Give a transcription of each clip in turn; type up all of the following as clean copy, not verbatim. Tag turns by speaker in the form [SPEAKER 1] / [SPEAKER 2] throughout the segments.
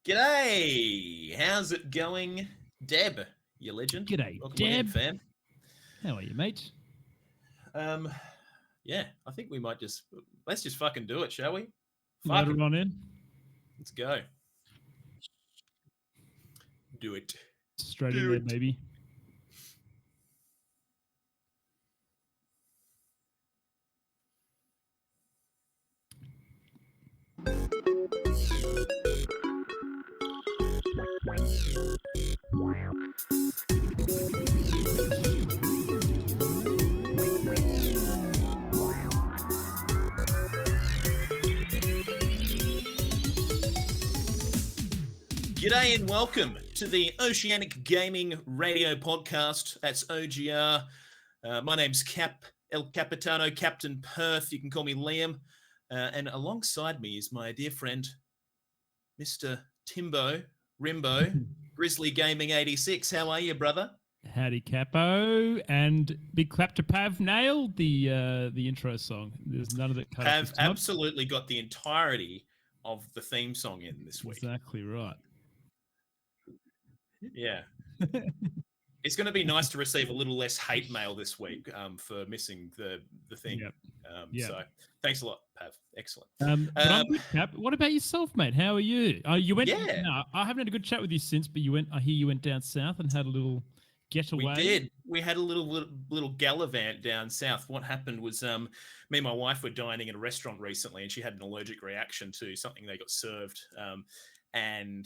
[SPEAKER 1] G'day! How's it going, Deb? You legend.
[SPEAKER 2] G'day,
[SPEAKER 1] Welcome
[SPEAKER 2] Deb.
[SPEAKER 1] in, fam.
[SPEAKER 2] How are you, mate?
[SPEAKER 1] Yeah, I think we might let's just fucking do it, shall we?
[SPEAKER 2] Load it on in.
[SPEAKER 1] Let's go. Do it.
[SPEAKER 2] Straight in there, baby.
[SPEAKER 1] G'day and welcome to the Oceanic Gaming Radio Podcast. That's OGR. My name's El Capitano, Captain Perth. You can call me Liam. And alongside me is my dear friend, Mr. Rimbo, Grizzly Gaming 86. How are you, brother?
[SPEAKER 2] Howdy, Capo, and big clap to Pav. Nailed the intro song. There's none of it cut.
[SPEAKER 1] Pav absolutely got the entirety of the theme song in this week.
[SPEAKER 2] Exactly right.
[SPEAKER 1] Yeah. It's going to be nice to receive a little less hate mail this week for missing the thing. Yep. So thanks a lot, Pav. Excellent.
[SPEAKER 2] But I'm good, Cap. What about yourself, mate? How are you? You went.
[SPEAKER 1] Yeah.
[SPEAKER 2] No, I haven't had a good chat with you since, but you went. I hear you went down south and had a little getaway.
[SPEAKER 1] We did. We had a little gallivant down south. What happened was me and my wife were dining at a restaurant recently, and she had an allergic reaction to something they got served. And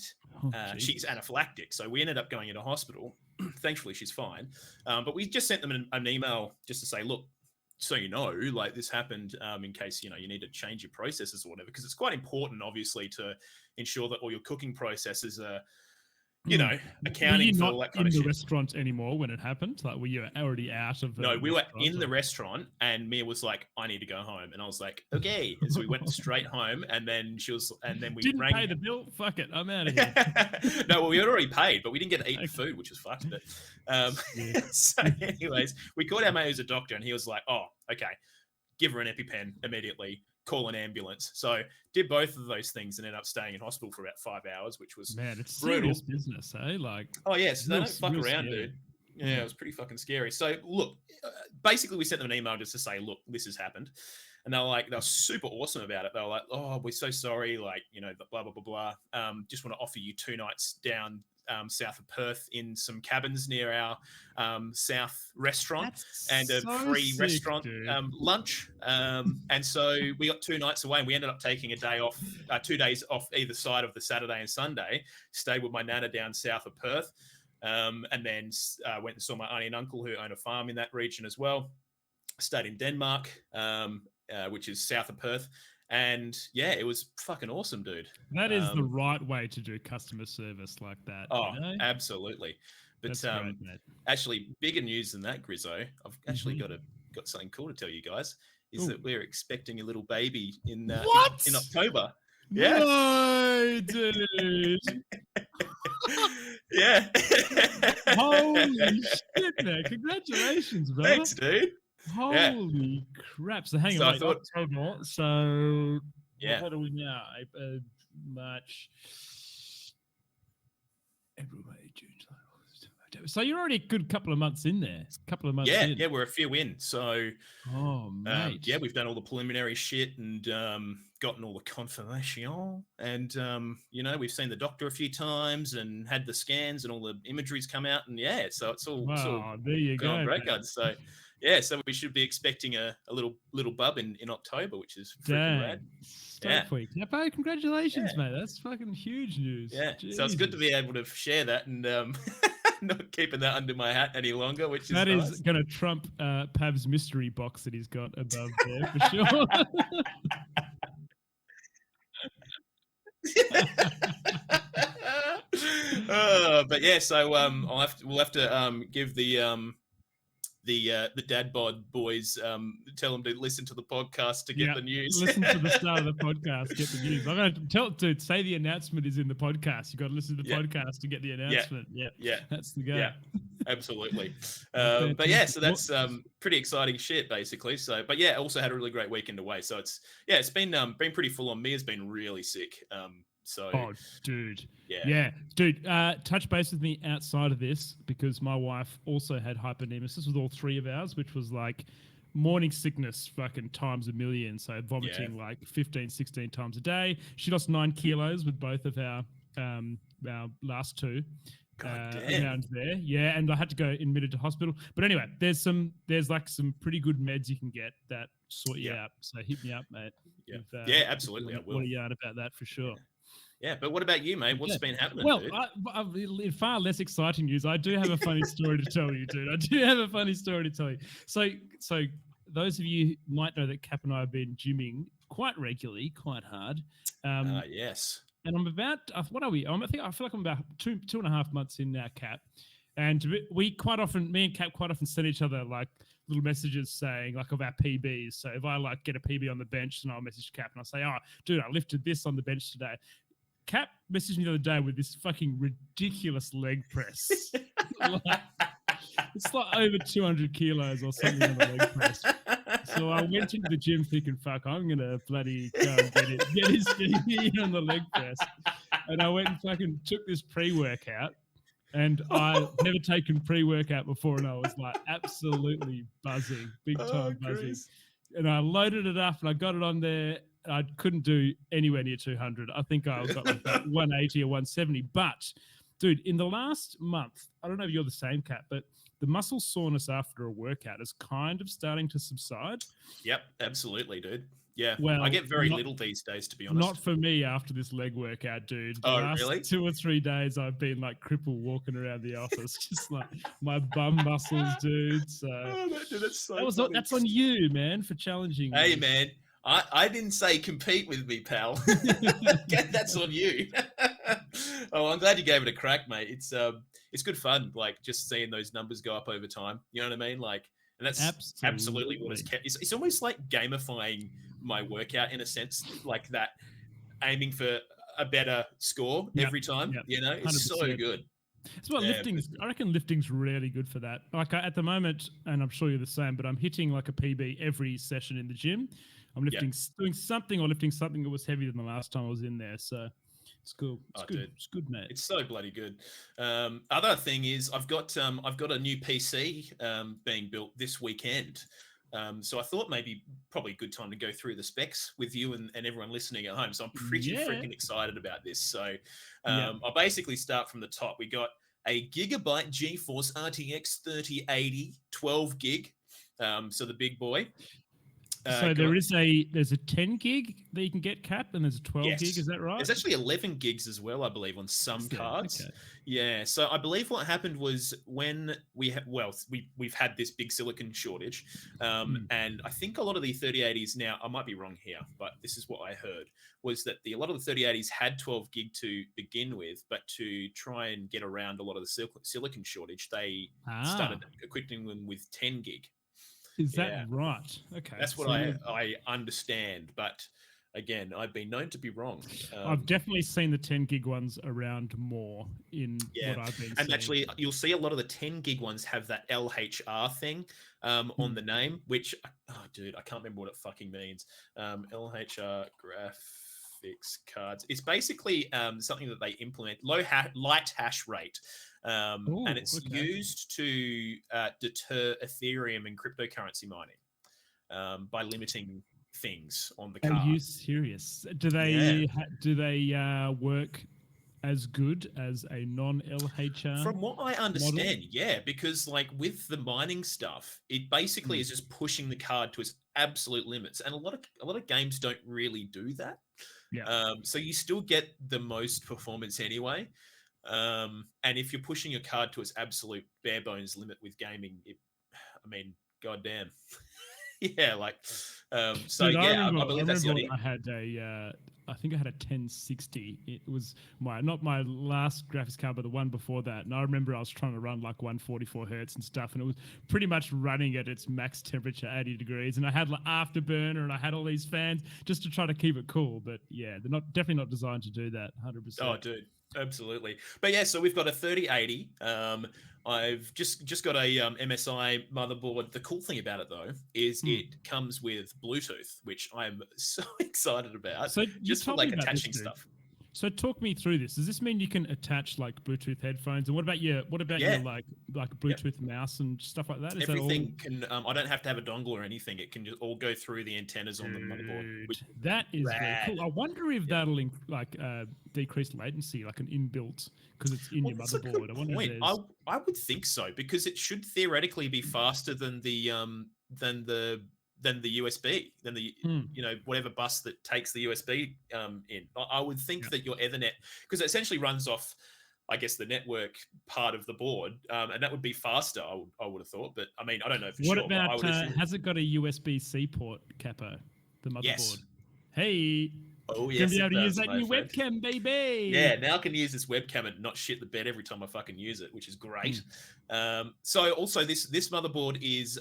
[SPEAKER 1] she's anaphylactic. So we ended up going into hospital. Thankfully, she's fine. But we just sent them an email just to say, look, so you know, like this happened in case, you need to change your processes or whatever, because it's quite important, obviously, to ensure that all your cooking processes are, accounting for all that kind of shit.
[SPEAKER 2] Were you not in the restaurant anymore when it happened? Like, were you already out of the
[SPEAKER 1] No, we were in the restaurant, and Mia was like, I need to go home. And I was like, okay. And so we went straight home, and then we
[SPEAKER 2] didn't
[SPEAKER 1] rang
[SPEAKER 2] pay the bill. Fuck it. I'm out of here.
[SPEAKER 1] No, well, we had already paid, but we didn't get to eat the food, which was fucked. But, So anyways, we called our mate who's a doctor, and he was like, oh, okay, give her an EpiPen immediately. Call an ambulance. So did both of those things and ended up staying in hospital for about 5 hours, which was
[SPEAKER 2] it's
[SPEAKER 1] brutal.
[SPEAKER 2] Serious business, eh? Like,
[SPEAKER 1] oh yes, they don't fuck around, dude. Yeah, it was pretty fucking scary. So look, basically we sent them an email just to say, look, this has happened. And they were super awesome about it. They were like, oh, we're so sorry. Like, blah, blah, blah, blah. Just want to offer you 2 nights down south of Perth in some cabins near our south restaurant. That's and a free restaurant lunch. And so we got 2 nights away, and we ended up taking a day off, 2 days off either side of the Saturday and Sunday, stayed with my nana down south of Perth, and then went and saw my auntie and uncle who own a farm in that region as well. Stayed in Denmark, which is south of Perth. And yeah, it was fucking awesome, dude.
[SPEAKER 2] That is the right way to do customer service like that.
[SPEAKER 1] Oh, absolutely. But
[SPEAKER 2] that's great, mate.
[SPEAKER 1] Actually, bigger news than that, Grizzo. I've actually got something cool to tell you guys. Is that we're expecting a little baby in October. Yeah.
[SPEAKER 2] No, dude.
[SPEAKER 1] Yeah.
[SPEAKER 2] Holy shit, man! Congratulations, brother.
[SPEAKER 1] Thanks, dude.
[SPEAKER 2] Holy crap! So hang on, October. So what are we now? March, April, May, June, July, August. So you're already a good couple of months in there.
[SPEAKER 1] Yeah, we're a few in. So,
[SPEAKER 2] mate.
[SPEAKER 1] We've done all the preliminary shit and gotten all the confirmation. And we've seen the doctor a few times and had the scans and all the imagery's come out. And so it's all
[SPEAKER 2] there you go,
[SPEAKER 1] great guns. So. Yeah, so we should be expecting a little bub in October, which is freaking rad.
[SPEAKER 2] Yeah, congratulations, mate. That's fucking huge news.
[SPEAKER 1] Yeah,
[SPEAKER 2] Jesus.
[SPEAKER 1] So it's good to be able to share that and not keeping that under my hat any longer, which is
[SPEAKER 2] that
[SPEAKER 1] nice.
[SPEAKER 2] Is going to trump Pav's mystery box that he's got above there for sure.
[SPEAKER 1] But yeah, so we'll have to give the dad bod boys, tell them to listen to the podcast to get the news.
[SPEAKER 2] Listen to the start of the podcast, get the news. I'm going to say the announcement is in the podcast. You got to listen to the podcast to get the announcement. Yeah, that's the go.
[SPEAKER 1] Yeah, absolutely. But yeah, so that's pretty exciting shit, basically. So, but yeah, also had a really great weekend away. So it's been pretty full on. Mia's been really sick.
[SPEAKER 2] Dude. Yeah. Dude, touch base with me outside of this, because my wife also had hypernemesis with all 3 of ours, which was like morning sickness fucking times a million. So vomiting like 15, 16 times a day. She lost 9 kilos with both of our last 2. Around there. Yeah, and I had to go admitted to hospital. But anyway, there's like some pretty good meds you can get that sort you out. So hit me up, mate.
[SPEAKER 1] Yeah, absolutely. I will.
[SPEAKER 2] Want to yarn about that for sure.
[SPEAKER 1] Yeah, but what about you, mate? What's been happening?
[SPEAKER 2] Well, in far less exciting news, I do have a funny story to tell you, dude. I do have a funny story to tell you. So those of you who might know that Cap and I have been gymming quite regularly, quite hard.
[SPEAKER 1] Yes.
[SPEAKER 2] And I'm about, what are we? I feel like I'm about 2.5 months in now, Cap. And we quite often, me and Cap quite often send each other like little messages saying like of our PBs. So if I like get a PB on the bench, then I'll message Cap and I'll say, oh, dude, I lifted this on the bench today. Cap messaged me the other day with this fucking ridiculous leg press. It's like over 200 kilos or something on the leg press. So I went into the gym thinking, fuck, I'm going to bloody go and get his PB on the leg press. And I went and fucking took this pre-workout. And I've never taken pre-workout before, and I was like absolutely buzzing, big time buzzing. Chris. And I loaded it up, and I got it on there. I couldn't do anywhere near 200. I think I got like 180 or 170. But, dude, in the last month, I don't know if you're the same, Cat, but the muscle soreness after a workout is kind of starting to subside.
[SPEAKER 1] Yep, absolutely, dude. Yeah, well, I get very little these days, to be honest.
[SPEAKER 2] Not for me after this leg workout, dude. The last
[SPEAKER 1] really?
[SPEAKER 2] 2 or 3 days, I've been like crippled walking around the office, just like my bum muscles, dude. So, that's on you, man, for challenging me.
[SPEAKER 1] Hey, man, I didn't say compete with me, pal. That's on you. Oh, I'm glad you gave it a crack, mate. It's good fun, like just seeing those numbers go up over time. You know what I mean? Like, and that's absolutely what it's almost like gamifying my workout in a sense, like that, aiming for a better score every time. You know, it's 100%. So good.
[SPEAKER 2] That's what lifting's. I reckon lifting's really good for that. Like at the moment, and I'm sure you're the same, but I'm hitting like a PB every session in the gym. I'm doing something or lifting something that was heavier than the last time I was in there. So it's cool. It's good. Dude. It's good, mate.
[SPEAKER 1] It's so bloody good. Other thing is I've got a new PC being built this weekend. So I thought probably a good time to go through the specs with you and everyone listening at home. So I'm pretty freaking excited about this. So I'll basically start from the top. We got a Gigabyte GeForce RTX 3080 12 gig. So the big boy.
[SPEAKER 2] So there's a 10 gig that you can get, Cap, and there's a 12 gig. Is that right?
[SPEAKER 1] There's actually 11 gigs as well, I believe, on some cards. Okay. Yeah. So I believe what happened was when we've had this big silicon shortage, and I think a lot of the 3080s now, I might be wrong here, but this is what I heard, was that a lot of the 3080s had 12 gig to begin with, but to try and get around a lot of the silicon shortage, they started equipping them with 10 gig.
[SPEAKER 2] Is that right? Okay.
[SPEAKER 1] That's what I understand. But again, I've been known to be wrong.
[SPEAKER 2] I've definitely seen the 10 gig ones around more in what I've been seeing.
[SPEAKER 1] And actually, you'll see a lot of the 10 gig ones have that LHR thing on the name, which, dude, I can't remember what it fucking means. LHR graphics cards. It's basically something that they implement, light hash rate. And it's used to deter Ethereum and cryptocurrency mining by limiting things on the card.
[SPEAKER 2] Are you serious? Do they work as good as a non-LHR?
[SPEAKER 1] From what I understand, model? Because like with the mining stuff, it basically is just pushing the card to its absolute limits, and a lot of games don't really do that. Yeah. So you still get the most performance anyway. And if you're pushing your card to its absolute bare bones limit with gaming, goddamn. Yeah, like, so dude, I believe that's the idea.
[SPEAKER 2] I think I had a 1060. It was not my last graphics card, but the one before that. And I remember I was trying to run like 144 hertz and stuff, and it was pretty much running at its max temperature, 80 degrees. And I had like afterburner, and I had all these fans just to try to keep it cool. But yeah, they're definitely not designed to do that. 100%.
[SPEAKER 1] Oh, dude. Absolutely. But yeah, so we've got a 3080. I've just got a MSI motherboard. The cool thing about it though is it comes with Bluetooth, which I'm so excited about. So just for like attaching stuff.
[SPEAKER 2] So talk me through this. Does this mean you can attach like Bluetooth headphones? And what about your like Bluetooth mouse and stuff like that? Is
[SPEAKER 1] everything can? I don't have to have a dongle or anything. It can just all go through the antennas on the motherboard.
[SPEAKER 2] That is very cool. I wonder if that'll decrease latency, like an inbuilt, because it's in your motherboard. I wonder if
[SPEAKER 1] I would think so, because it should theoretically be faster than the USB, than the whatever bus that takes the USB in. I would think that your Ethernet, because it essentially runs off, I guess, the network part of the board, and that would be faster. I would have thought, but I mean, I don't know for sure.
[SPEAKER 2] What about has it got a USB-C port, Capo? The motherboard.
[SPEAKER 1] Yes.
[SPEAKER 2] Hey.
[SPEAKER 1] Oh
[SPEAKER 2] Gonna
[SPEAKER 1] yes,
[SPEAKER 2] be able
[SPEAKER 1] it
[SPEAKER 2] to use
[SPEAKER 1] does,
[SPEAKER 2] that
[SPEAKER 1] my
[SPEAKER 2] new
[SPEAKER 1] friend.
[SPEAKER 2] webcam, baby.
[SPEAKER 1] Yeah, now I can use this webcam and not shit the bed every time I fucking use it, which is great. So also this motherboard is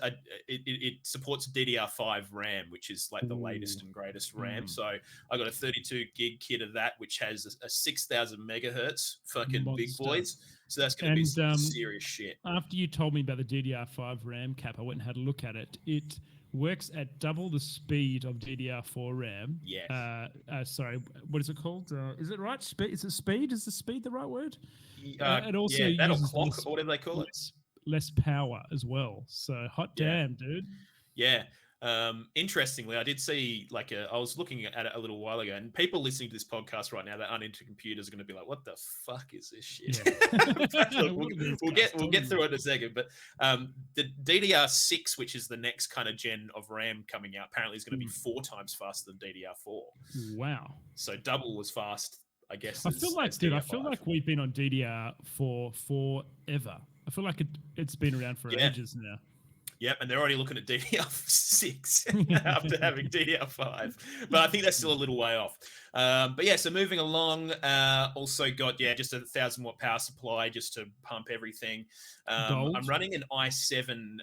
[SPEAKER 1] it supports DDR5 RAM, which is like the latest and greatest RAM. So I got a 32 gig kit of that, which has a 6,000 megahertz fucking
[SPEAKER 2] Monster.
[SPEAKER 1] big boys. So that's going to be some serious shit.
[SPEAKER 2] After you told me about the DDR5 RAM cap, I went and had a look at it. It works at double the speed of DDR4 RAM.
[SPEAKER 1] Yeah.
[SPEAKER 2] Sorry, what is it called? Is it right? Is it speed? Is the speed the right word?
[SPEAKER 1] It also that'll clock, or whatever they call it.
[SPEAKER 2] Less power as well. So hot damn, dude.
[SPEAKER 1] Yeah. Interestingly, I did see I was looking at it a little while ago, and people listening to this podcast right now that aren't into computers are going to be like, "What the fuck is this shit?" Yeah. Look, we'll get through it in a second. But the DDR6, which is the next kind of gen of RAM coming out, apparently is going to be 4 times faster than DDR4.
[SPEAKER 2] Wow!
[SPEAKER 1] So double as fast, I guess.
[SPEAKER 2] I feel like we've been on DDR4 forever. I feel like it's been around for ages now.
[SPEAKER 1] Yep, and they're already looking at DDR6 after having DDR5. But I think that's still a little way off. But yeah, so moving along, also got, just a 1,000 watt power supply just to pump everything. I'm running an i7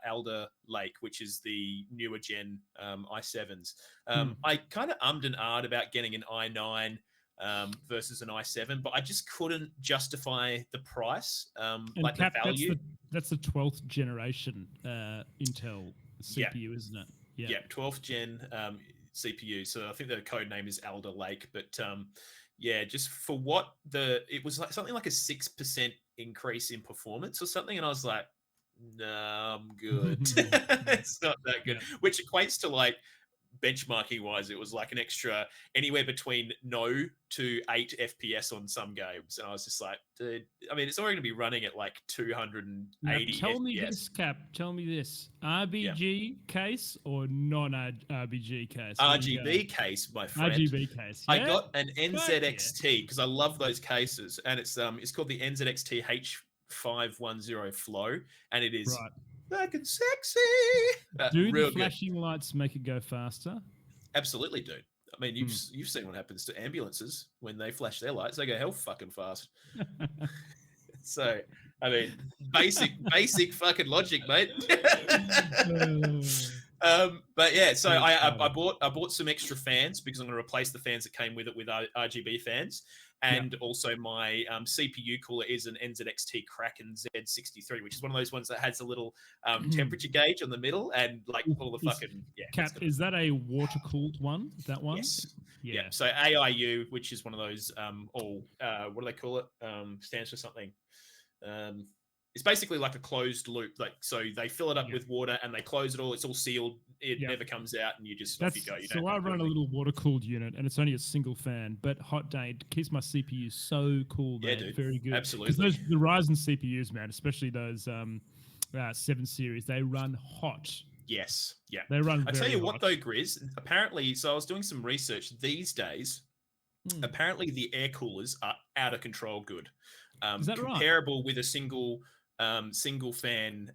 [SPEAKER 1] Alder Lake, which is the newer gen i7s. I kind of ummed and ahed about getting an i9 versus an i7, but I just couldn't justify the price, like the value.
[SPEAKER 2] That's the 12th generation Intel CPU, isn't it?
[SPEAKER 1] Yeah, 12th gen CPU. So I think the code name is Alder Lake, but just for what it was like something like a 6% increase in performance or something, and I was like, no, I'm good. It's not that good, which equates to like benchmarking wise, it was like an extra anywhere between 0 to 8 FPS on some games, and I was just like, dude, I mean, it's already going to be running at like 280
[SPEAKER 2] Tell
[SPEAKER 1] FPS.
[SPEAKER 2] me this, Cap. Tell me this: RBG case or non-RBG case?
[SPEAKER 1] RGB case, my friend.
[SPEAKER 2] RGB case. Yeah?
[SPEAKER 1] I got an NZXT because I love those cases, and it's called the NZXT H510 Flow, and it is fucking sexy.
[SPEAKER 2] Do the flashing lights make it go faster?
[SPEAKER 1] Absolutely, dude. I mean, you've seen what happens to ambulances when they flash their lights; they go hell fucking fast. So, I mean, basic fucking logic, mate. But yeah, so I bought some extra fans because I'm going to replace the fans that came with it with RGB fans. And also my CPU cooler is an NZXT Kraken Z63, which is one of those ones that has a little temperature gauge on the middle and like all the fucking...
[SPEAKER 2] Cap, is that a water-cooled one, that one?
[SPEAKER 1] Yes. Yeah. So AIU, which is one of those, what do they call it? Stands for something. It's basically like a closed loop. Like, so they fill it up with water and they close it all. It's all sealed. It never comes out, and you just off you go. So
[SPEAKER 2] I run a little water cooled unit, and it's only a single fan. But hot day, it keeps my CPU so cool. Yeah, dude. Very good.
[SPEAKER 1] Absolutely.
[SPEAKER 2] Because the Ryzen CPUs, man, especially those 7 series, they run hot.
[SPEAKER 1] Yes. Yeah.
[SPEAKER 2] They run.
[SPEAKER 1] I tell you what, though, Grizz. Apparently, so I was doing some research these days. Apparently, the air coolers are out of control good.
[SPEAKER 2] Is that
[SPEAKER 1] comparable with a single fan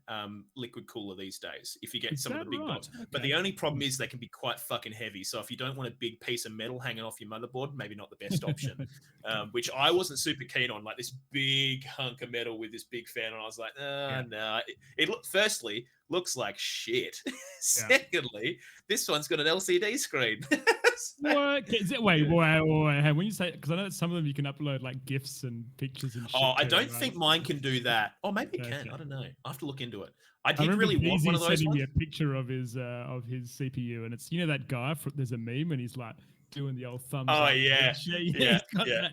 [SPEAKER 1] liquid cooler these days if you get some of the big bots. Okay. But the only problem is they can be quite fucking heavy. So if you don't want a big piece of metal hanging off your motherboard, maybe not the best option. Which I wasn't super keen on, like this big hunk of metal with this big fan. And I was like, no. It firstly looks like shit. Secondly, this one's got an LCD screen.
[SPEAKER 2] What? Wait. When you say, because I know that some of them you can upload like GIFs and pictures and shit.
[SPEAKER 1] I don't think mine can do that. Oh, maybe it can. I don't know. I have to look into it. I did really want one of those.
[SPEAKER 2] Sending me a picture of his CPU, and it's that guy. There's a meme, and he's like doing the old thumbs.
[SPEAKER 1] Oh
[SPEAKER 2] up.
[SPEAKER 1] yeah,
[SPEAKER 2] absolutely.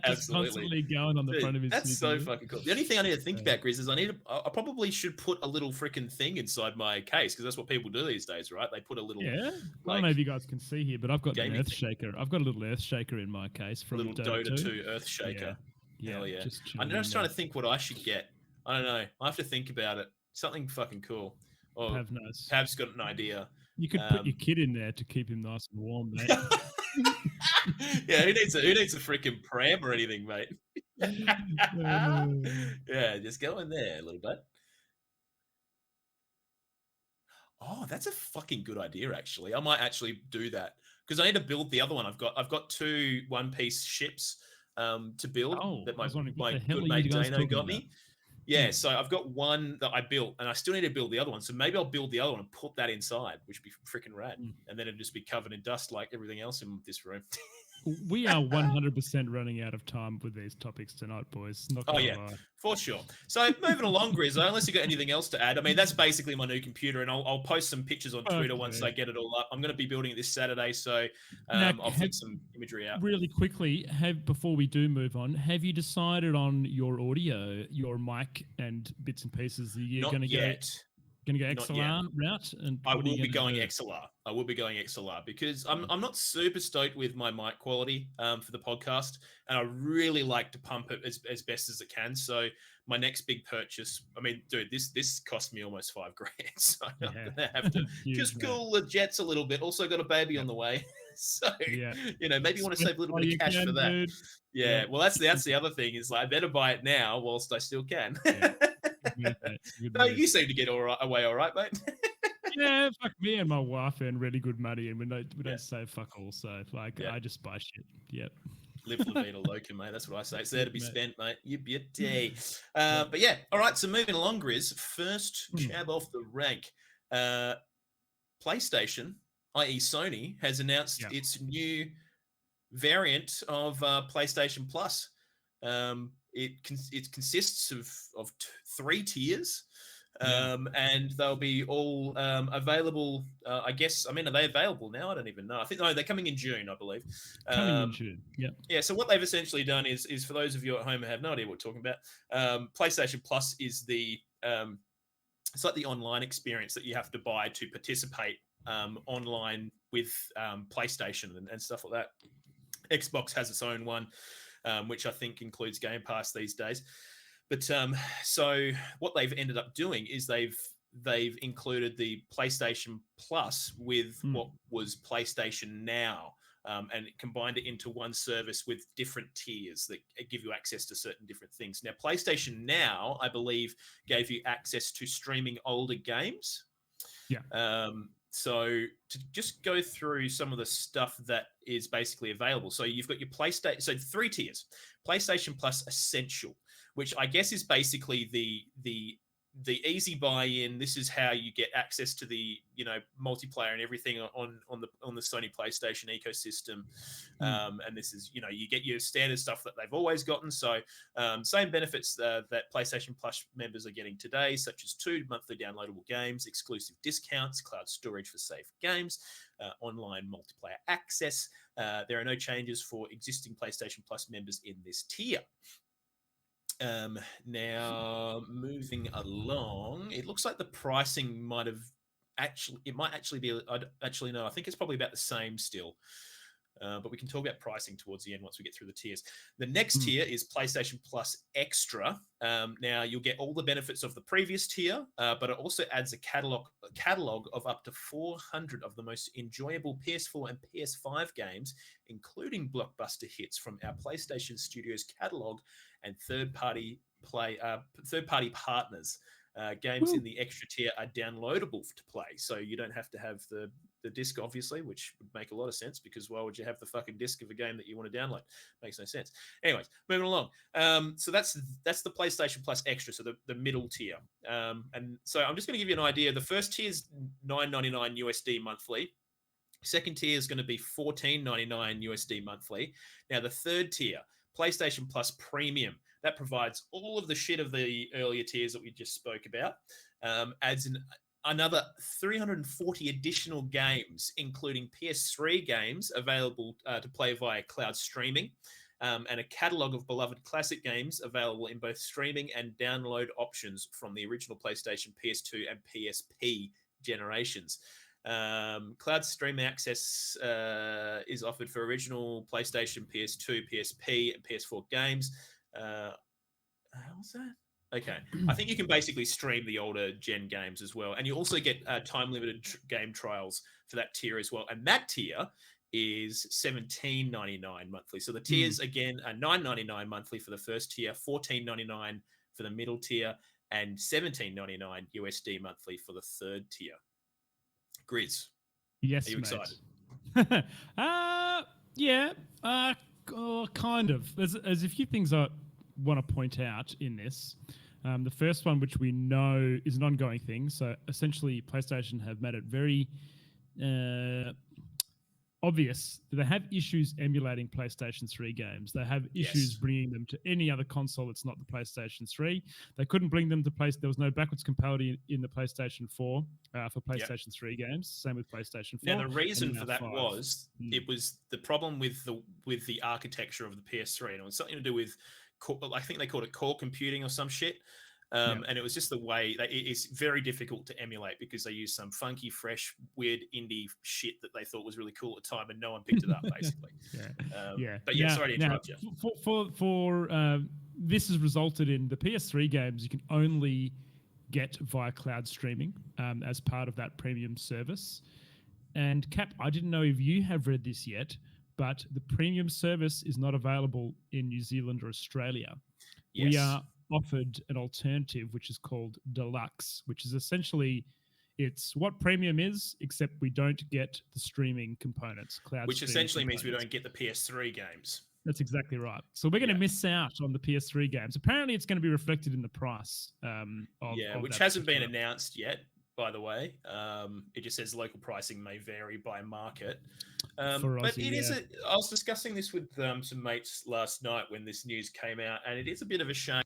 [SPEAKER 2] Constantly going on the front of his.
[SPEAKER 1] That's so fucking cool. The only thing I need to think about, Grizz, is I probably should put a little freaking thing inside my case because that's what people do these days, right? They put a little.
[SPEAKER 2] Yeah. I don't know if you guys can see here, but I've got an earth shaker. I've got a little earth shaker in my case from
[SPEAKER 1] a little Dota 2 earth shaker. Yeah. Hell yeah. I'm just trying to think what I should get. I don't know. I have to think about it. Something fucking cool. Oh, Pav's got an idea.
[SPEAKER 2] You could put your kid in there to keep him nice and warm, mate.
[SPEAKER 1] Yeah, who needs a freaking pram or anything, mate? Yeah, just go in there a little bit. Oh, that's a fucking good idea, actually. I might actually do that because I need to build the other one. I've got 2 one-piece ships to build that my good mate Dano got me. Yeah, so I've got one that I built, and I still need to build the other one. So maybe I'll build the other one and put that inside, which would be freaking rad. And then it'd just be covered in dust like everything else in this room.
[SPEAKER 2] We are 100% running out of time with these topics tonight, boys. Not gonna lie.
[SPEAKER 1] For sure. So moving along, Grizzo, unless you got anything else to add. I mean, that's basically my new computer, and I'll post some pictures on Twitter once I get it all up. I'm going to be building it this Saturday, so I'll flick some imagery out.
[SPEAKER 2] Really quickly, before we do move on, have you decided on your audio, your mic, and bits and pieces that you're going to get? Going to go XLR route? And
[SPEAKER 1] I will be going XLR. I will be going XLR because I'm not super stoked with my mic quality for the podcast, and I really like to pump it as best as it can. So my next big purchase, I mean, dude, this cost me almost $5,000, so I'm gonna have to just cool the jets a little bit. Also got a baby on the way, so maybe you want to save a little bit of cash for that. Dude. Yeah, well, that's the other thing is like I better buy it now whilst I still can. No, you seem to get away all right, mate.
[SPEAKER 2] Yeah, fuck me and my wife earn really good money, and we don't save fuck all. So I just buy shit. Yep.
[SPEAKER 1] Live La Vida Loca, mate. That's what I say. It's there to be spent, mate. You beauty. But yeah, all right. So moving along, Grizz. First jab off the rank. PlayStation, i.e. Sony, has announced its new variant of PlayStation Plus. It consists of 3 tiers, and they'll be all available. I guess. I mean, are they available now? I don't even know. I think they're coming in June, I believe.
[SPEAKER 2] Coming in June. Yeah.
[SPEAKER 1] Yeah. So what they've essentially done is for those of you at home who have no idea what we're talking about, PlayStation Plus is it's like the online experience that you have to buy to participate online with PlayStation and stuff like that. Xbox has its own one. Which I think includes Game Pass these days. But so what they've ended up doing is they've included the PlayStation Plus with what was PlayStation Now, and combined it into one service with different tiers that give you access to certain different things. Now, PlayStation Now, I believe, gave you access to streaming older games. Yeah. So to just go through some of the stuff that is basically available. So you've got your PlayStation, so 3 tiers. PlayStation Plus Essential, which I guess is basically the easy buy-in. This is how you get access to the multiplayer and everything on the Sony PlayStation ecosystem. And this is you get your standard stuff that they've always gotten. So same benefits that PlayStation Plus members are getting today, such as 2 monthly downloadable games, exclusive discounts, cloud storage for safe games, online multiplayer access. There are no changes for existing PlayStation Plus members in this tier. Now moving along, it looks like the pricing might actually be, I think it's probably about the same still. But we can talk about pricing towards the end once we get through the tiers. The next tier is PlayStation Plus Extra. Now you'll get all the benefits of the previous tier, but it also adds a catalog of up to 400 of the most enjoyable PS4 and PS5 games, including blockbuster hits from our PlayStation Studios catalog and third-party partners. Games in the extra tier are downloadable to play, so you don't have to have the disc, obviously, which would make a lot of sense because why would you have the fucking disc of a game that you want to download? Makes no sense. Anyways, moving along. So that's the PlayStation Plus Extra, so the middle tier. And so I'm just going to give you an idea. The first tier is $9.99 USD monthly. Second tier is going to be $14.99 USD monthly. Now the third tier, PlayStation Plus Premium, that provides all of the shit of the earlier tiers that we just spoke about, adds another 340 additional games, including PS3 games available to play via cloud streaming, and a catalog of beloved classic games available in both streaming and download options from the original PlayStation, PS2, and PSP generations. Cloud streaming access is offered for original PlayStation, PS2, PSP, and PS4 games. What's that? Okay. I think you can basically stream the older gen games as well. And you also get time-limited game trials for that tier as well. And that tier is $17.99 monthly. So the tiers, again, are $9.99 monthly for the first tier, $14.99 for the middle tier, and $17.99 USD monthly for the third tier. Grizz,
[SPEAKER 2] yes,
[SPEAKER 1] are you excited?
[SPEAKER 2] Yeah, kind of. There's a few things I want to point out in this. The first one, which we know is an ongoing thing. So essentially, PlayStation have made it very obvious that they have issues emulating PlayStation 3 games. They have issues bringing them to any other console that's not the PlayStation 3. They couldn't bring them to there was no backwards compatibility in the PlayStation 4 for PlayStation 3 games. Same with PlayStation 4.
[SPEAKER 1] Now the reason for that was it was the problem with the architecture of the PS3, and it was something to do with, I think they called it core computing or some shit. And it was just the way that it's very difficult to emulate because they use some funky, fresh, weird indie shit that they thought was really cool at the time, and no one picked it up, basically. But yeah, sorry to interrupt you.
[SPEAKER 2] For this has resulted in the PS3 games you can only get via cloud streaming as part of that premium service. And Cap, I didn't know if you have read this yet, but the premium service is not available in New Zealand or Australia.
[SPEAKER 1] Yes.
[SPEAKER 2] We are offered an alternative which is called Deluxe, which is essentially it's what premium is, except we don't get the streaming components,
[SPEAKER 1] which essentially means we don't get the PS3 games.
[SPEAKER 2] That's exactly right. So we're going to miss out on the PS3 games. Apparently, it's going to be reflected in the price.
[SPEAKER 1] Which hasn't been announced yet, by the way. It just says local pricing may vary by market. But it is. I was discussing this with some mates last night when this news came out, and it is a bit of a shame.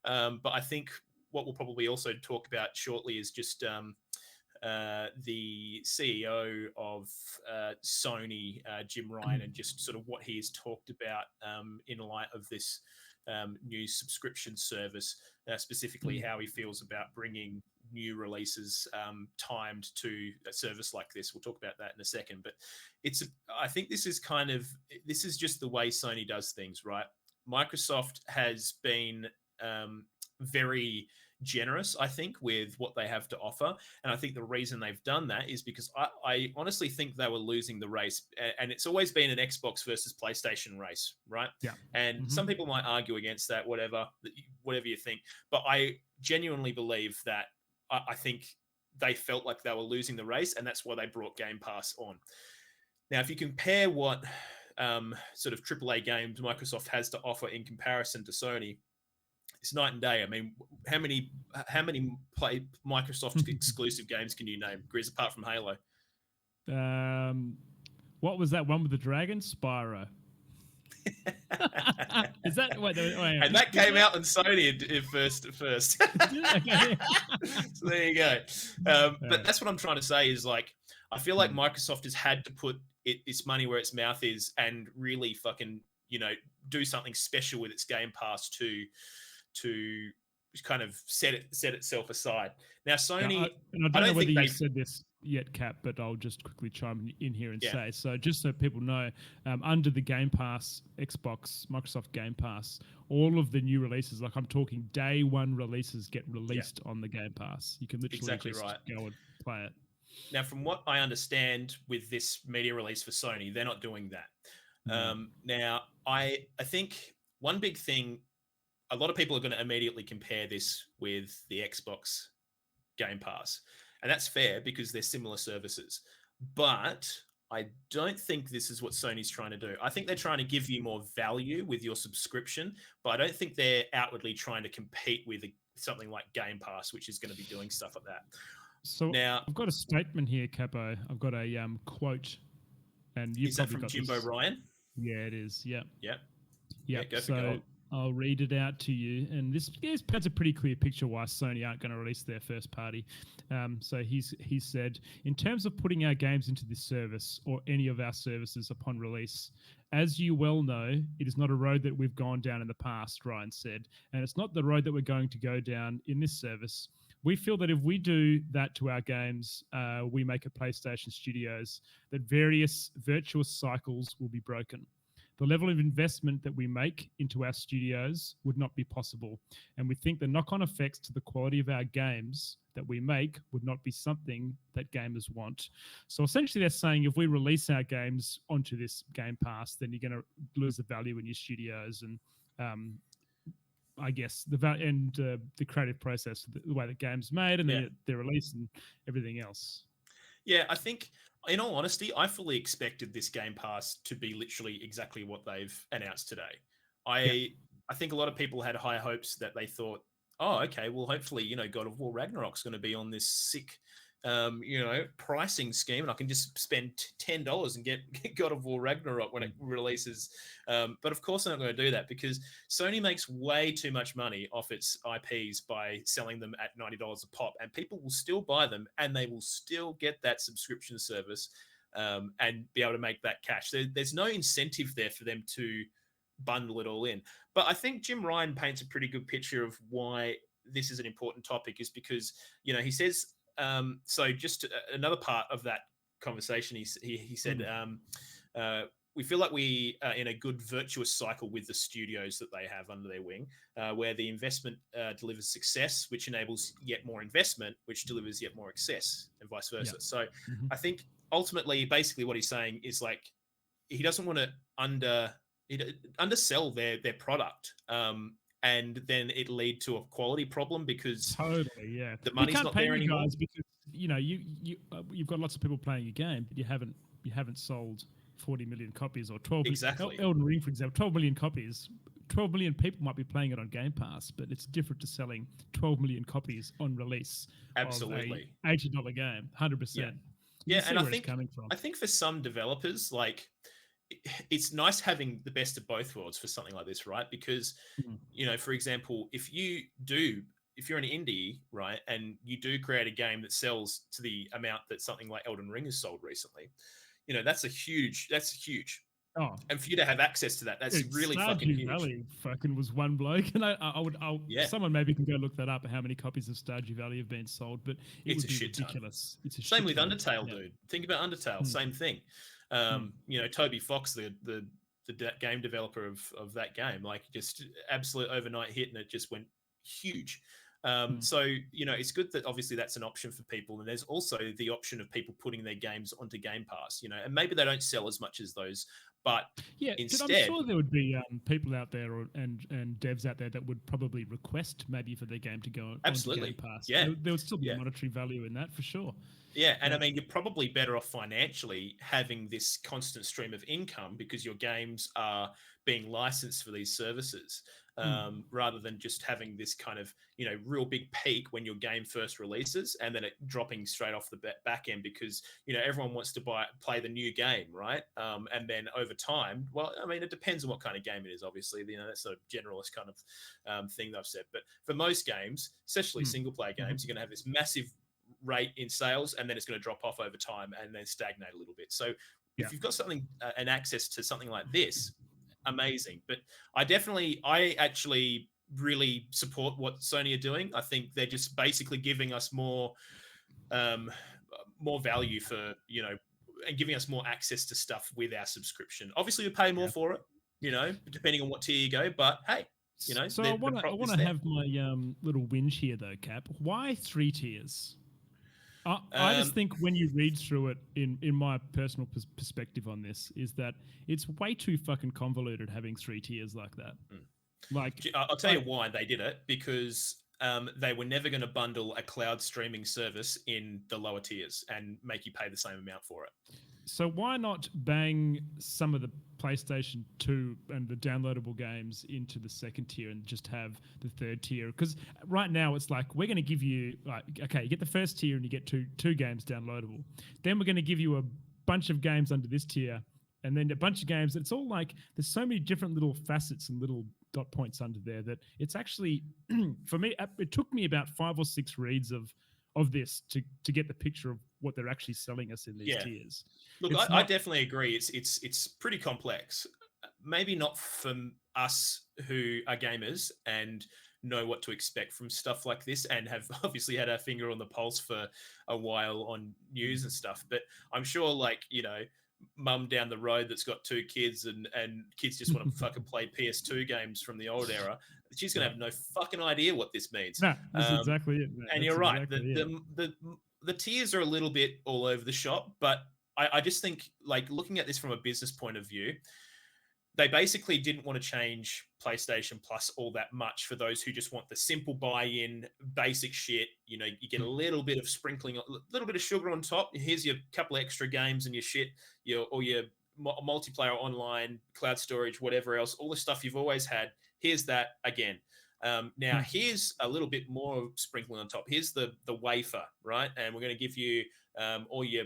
[SPEAKER 1] But I think what we'll probably also talk about shortly is just the CEO of Sony, Jim Ryan, and just sort of what he has talked about in light of this new subscription service, specifically how he feels about bringing new releases timed to a service like this. We'll talk about that in a second, but I think this is just the way Sony does things, right? Microsoft has been very generous, I think, with what they have to offer. And I think the reason they've done that is because I honestly think they were losing the race. And it's always been an Xbox versus PlayStation race, right?
[SPEAKER 2] Yeah.
[SPEAKER 1] And some people might argue against that, whatever you think. But I genuinely believe that I think they felt like they were losing the race, and that's why they brought Game Pass on. Now, if you compare what sort of AAA games Microsoft has to offer in comparison to Sony, it's night and day. I mean, how many Microsoft exclusive games can you name, Grizz, apart from Halo?
[SPEAKER 2] What was that one with the dragon? Spyro. Is that wait,
[SPEAKER 1] and that came out on Sony first. So there you go. But that's what I'm trying to say is, like, I feel like Microsoft has had to put its money where its mouth is and really fucking, do something special with its Game Pass to kind of set itself aside. Now, Sony,
[SPEAKER 2] I don't know whether you said this yet, Cap, but I'll just quickly chime in here and say, so just so people know, under the Game Pass, Microsoft Game Pass, all of the new releases, like I'm talking day one releases, get released on the Game Pass. You can literally go and play it.
[SPEAKER 1] Now, from what I understand with this media release for Sony, they're not doing that. Now, I think one big thing, a lot of people are going to immediately compare this with the Xbox Game Pass. And that's fair because they're similar services. But I don't think this is what Sony's trying to do. I think they're trying to give you more value with your subscription, but I don't think they're outwardly trying to compete with something like Game Pass, which is going to be doing stuff like that.
[SPEAKER 2] So now, I've got a statement here, Capo. I've got a quote. And
[SPEAKER 1] is that from Jimbo Ryan?
[SPEAKER 2] Yeah, it is. Yeah.
[SPEAKER 1] Yeah, go for gold.
[SPEAKER 2] I'll read it out to you. And this paints a pretty clear picture why Sony aren't going to release their first party. So he said, in terms of putting our games into this service or any of our services upon release, as you well know, it is not a road that we've gone down in the past, Ryan said. And it's not the road that we're going to go down in this service. We feel that if we do that to our games, we make at PlayStation Studios, that various virtuous cycles will be broken. The level of investment that we make into our studios would not be possible. And we think the knock-on effects to the quality of our games that we make would not be something that gamers want. So essentially they're saying if we release our games onto this Game Pass, then you're going to lose the value in your studios and I guess the value and the creative process, the way the game's made and they're released and everything else.
[SPEAKER 1] Yeah, I think in all honesty, I fully expected this Game Pass to be literally exactly what they've announced today. I think a lot of people had high hopes that they thought, oh, okay, well, hopefully, God of War Ragnarok's going to be on this sick, pricing scheme, and I can just spend $10 and get God of War Ragnarok when it releases. But of course, I'm not going to do that because Sony makes way too much money off its IPs by selling them at $90 a pop, and people will still buy them, and they will still get that subscription service and be able to make that cash. There's no incentive there for them to bundle it all in. But I think Jim Ryan paints a pretty good picture of why this is an important topic, is because, he says, so just another part of that conversation, he said, we feel like we are in a good virtuous cycle with the studios that they have under their wing, where the investment delivers success, which enables yet more investment, which delivers yet more excess, and vice versa. Yeah. So I think ultimately, basically what he's saying is like, he doesn't want to undersell their product, and then it lead to a quality problem because the money's not there anymore.
[SPEAKER 2] Guys because you've got lots of people playing your game, but you haven't sold 40 million copies or 12
[SPEAKER 1] exactly.
[SPEAKER 2] Elden Ring, for example, 12 million copies. 12 million people might be playing it on Game Pass, but it's different to selling 12 million copies on release.
[SPEAKER 1] Absolutely,
[SPEAKER 2] of a $80 game, 100%.
[SPEAKER 1] Yeah, and I think for some developers, like, it's nice having the best of both worlds for something like this, right? Because, for example, if you're an indie, right, and you do create a game that sells to the amount that something like Elden Ring has sold recently, that's huge. Oh, and for you to have access to that, that's really fucking huge.
[SPEAKER 2] Valley fucking was one bloke, and someone maybe can go look that up, how many copies of Stardew Valley have been sold, but
[SPEAKER 1] it's a shit ridiculous. It's a same with Undertale, dude. Think about Undertale, same thing. Toby Fox, the game developer of that game, like, just absolute overnight hit, and it just went huge. So, it's good that obviously that's an option for people. And there's also the option of people putting their games onto Game Pass, and maybe they don't sell as much as those, but instead,
[SPEAKER 2] I'm sure there would be people out there and devs out there that would probably request maybe for their game to go onto Game Pass.
[SPEAKER 1] Yeah.
[SPEAKER 2] There would still be a monetary value in that for sure.
[SPEAKER 1] Yeah, and I mean, you're probably better off financially having this constant stream of income because your games are being licensed for these services, rather than just having this kind of, real big peak when your game first releases and then it dropping straight off the back end because, everyone wants to play the new game, right? And then over time, well, I mean, it depends on what kind of game it is, obviously. That's a generalist kind of thing that I've said. But for most games, especially single-player games, you're going to have this massive rate in sales, and then it's going to drop off over time and then stagnate a little bit. So if you've got something, an access to something like this, amazing. But I actually really support what Sony are doing. I think they're just basically giving us more value for, and giving us more access to stuff with our subscription. Obviously, we pay more for it, depending on what tier you go. But hey,
[SPEAKER 2] So I want to have my little whinge here, though, Cap. Why 3 tiers? I just think when you read through it, in my personal perspective on this, is that it's way too fucking convoluted having 3 tiers like that. Like,
[SPEAKER 1] I'll tell you why they did it, because they were never going to bundle a cloud streaming service in the lower tiers and make you pay the same amount for it.
[SPEAKER 2] So why not bang some of the PlayStation 2 and the downloadable games into the second tier and just have the third tier? Because right now it's like, we're going to give you, like, okay, you get the first tier and you get two games downloadable. Then we're going to give you a bunch of games under this tier, and then a bunch of games. It's all like, there's so many different little facets and little dot points under there that it's actually, for me, it took me about 5 or 6 reads of this to get the picture of what they're actually selling us in these tiers.
[SPEAKER 1] Look, I definitely agree. It's pretty complex. Maybe not from us who are gamers and know what to expect from stuff like this and have obviously had our finger on the pulse for a while on news and stuff. But I'm sure, like, mum down the road that's got 2 kids and kids just want to fucking play PS2 games from the old era, she's going to have no fucking idea what this means.
[SPEAKER 2] No, that's exactly it. Man.
[SPEAKER 1] And
[SPEAKER 2] that's
[SPEAKER 1] you're right.
[SPEAKER 2] Exactly
[SPEAKER 1] the tiers are a little bit all over the shop, but I just think, like, looking at this from a business point of view, they basically didn't want to change PlayStation Plus all that much for those who just want the simple buy-in, basic shit. You know, you get a little bit of sprinkling, a little bit of sugar on top. Here's your couple of extra games and your shit, your multiplayer online, cloud storage, whatever else, all the stuff you've always had. Here's that again. Now, here's a little bit more sprinkling on top. Here's the wafer, right? And we're going to give you all your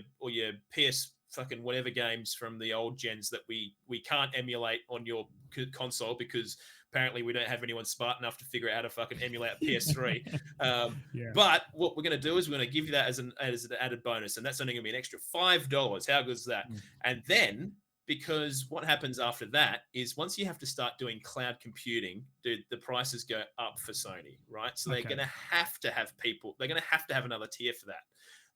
[SPEAKER 1] PS fucking whatever games from the old gens that we can't emulate on your console because apparently we don't have anyone smart enough to figure out how to fucking emulate a PS3. But what we're going to do is we're going to give you that as an added bonus, and that's only going to be an extra $5. How good is that? And then, because what happens after that is once you have to start doing cloud computing, dude, the prices go up for Sony, right? So they're going to have to have people. They're going to have another tier for that.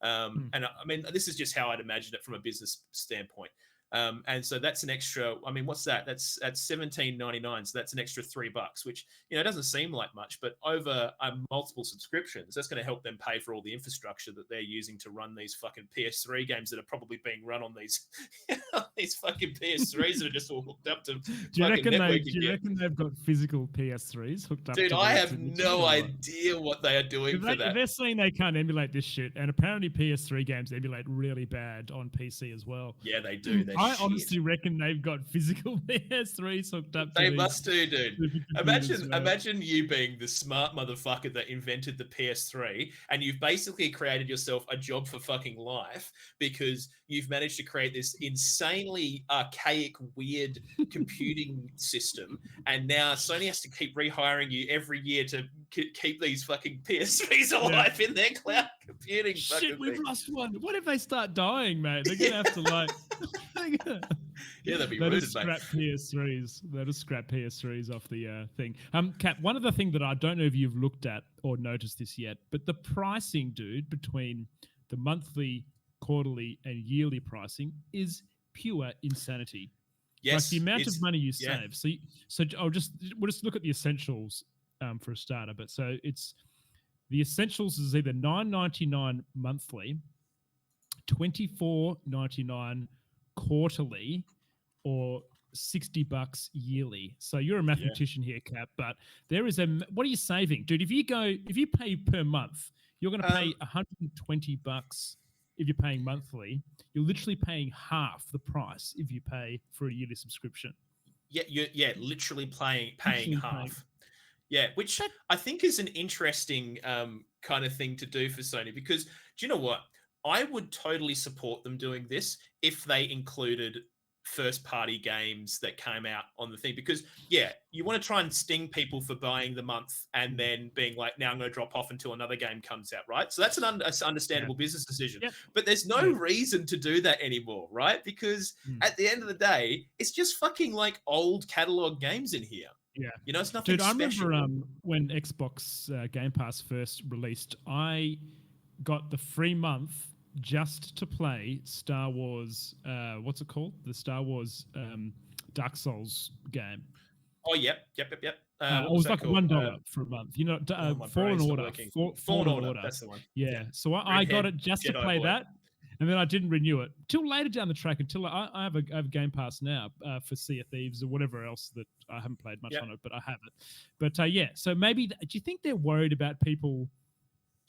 [SPEAKER 1] And I mean, this is just how I'd imagine it from a business standpoint. And so that's an extra. I mean, what's that? That's $17.99. So that's an extra $3, which doesn't seem like much, but over multiple subscriptions, that's going to help them pay for all the infrastructure that they're using to run these fucking PS3 games that are probably being run on these these fucking PS3s that are just all hooked up to.
[SPEAKER 2] Do you reckon they've got physical PS3s hooked up?
[SPEAKER 1] Dude, I have no idea what they are doing for that.
[SPEAKER 2] They're saying they can't emulate this shit, and apparently PS3 games emulate really bad on PC as well.
[SPEAKER 1] Yeah, they do.
[SPEAKER 2] I honestly reckon they've got physical PS3s hooked up.
[SPEAKER 1] They must do, dude. Imagine you being the smart motherfucker that invented the PS3, and you've basically created yourself a job for fucking life because you've managed to create this insanely archaic, weird computing system, and now Sony has to keep rehiring you every year to keep these fucking PS3s alive in their cloud computing.
[SPEAKER 2] Shit, we've lost one. What if they start dying, mate? They're gonna have to
[SPEAKER 1] yeah, that'd be
[SPEAKER 2] rude,
[SPEAKER 1] mate.
[SPEAKER 2] Scrap PS3s. They'll just scrap PS3s off the thing. Cap, one of the things that I don't know if you've looked at or noticed this yet, but the pricing, dude, between the monthly, quarterly, and yearly pricing is pure insanity.
[SPEAKER 1] Yes,
[SPEAKER 2] like the amount of money you save. So we'll just look at the essentials for a starter. But so it's the essentials is either $9.99 monthly, $24.99 quarterly, or $60 yearly. So you're a mathematician here, Cap. But there is what are you saving, dude? If you pay per month, you're going to pay $120. If you're paying monthly, you're literally paying half the price if you pay for a yearly subscription.
[SPEAKER 1] Yeah, literally paying half. Yeah, which I think is an interesting kind of thing to do for Sony because do you know what? I would totally support them doing this if they included first-party games that came out on the thing because, you want to try and sting people for buying the month and then being like, now I'm going to drop off until another game comes out, right? So that's an understandable business decision. Yep. But there's no reason to do that anymore, right? Because at the end of the day, it's just fucking like old catalog games in here.
[SPEAKER 2] Yeah.
[SPEAKER 1] It's nothing special.
[SPEAKER 2] Dude, I remember when Xbox Game Pass first released, I got the free month just to play Star Wars, what's it called? The Star Wars Dark Souls game.
[SPEAKER 1] Oh, yep.
[SPEAKER 2] It was like $1 for a month. Fallen Order. Fallen Order.
[SPEAKER 1] That's the one.
[SPEAKER 2] Yeah. So I got it just to play that. And then I didn't renew it till later down the track. Until I have a Game Pass now for Sea of Thieves or whatever else that I haven't played much on it, but I have it. But so maybe do you think they're worried about people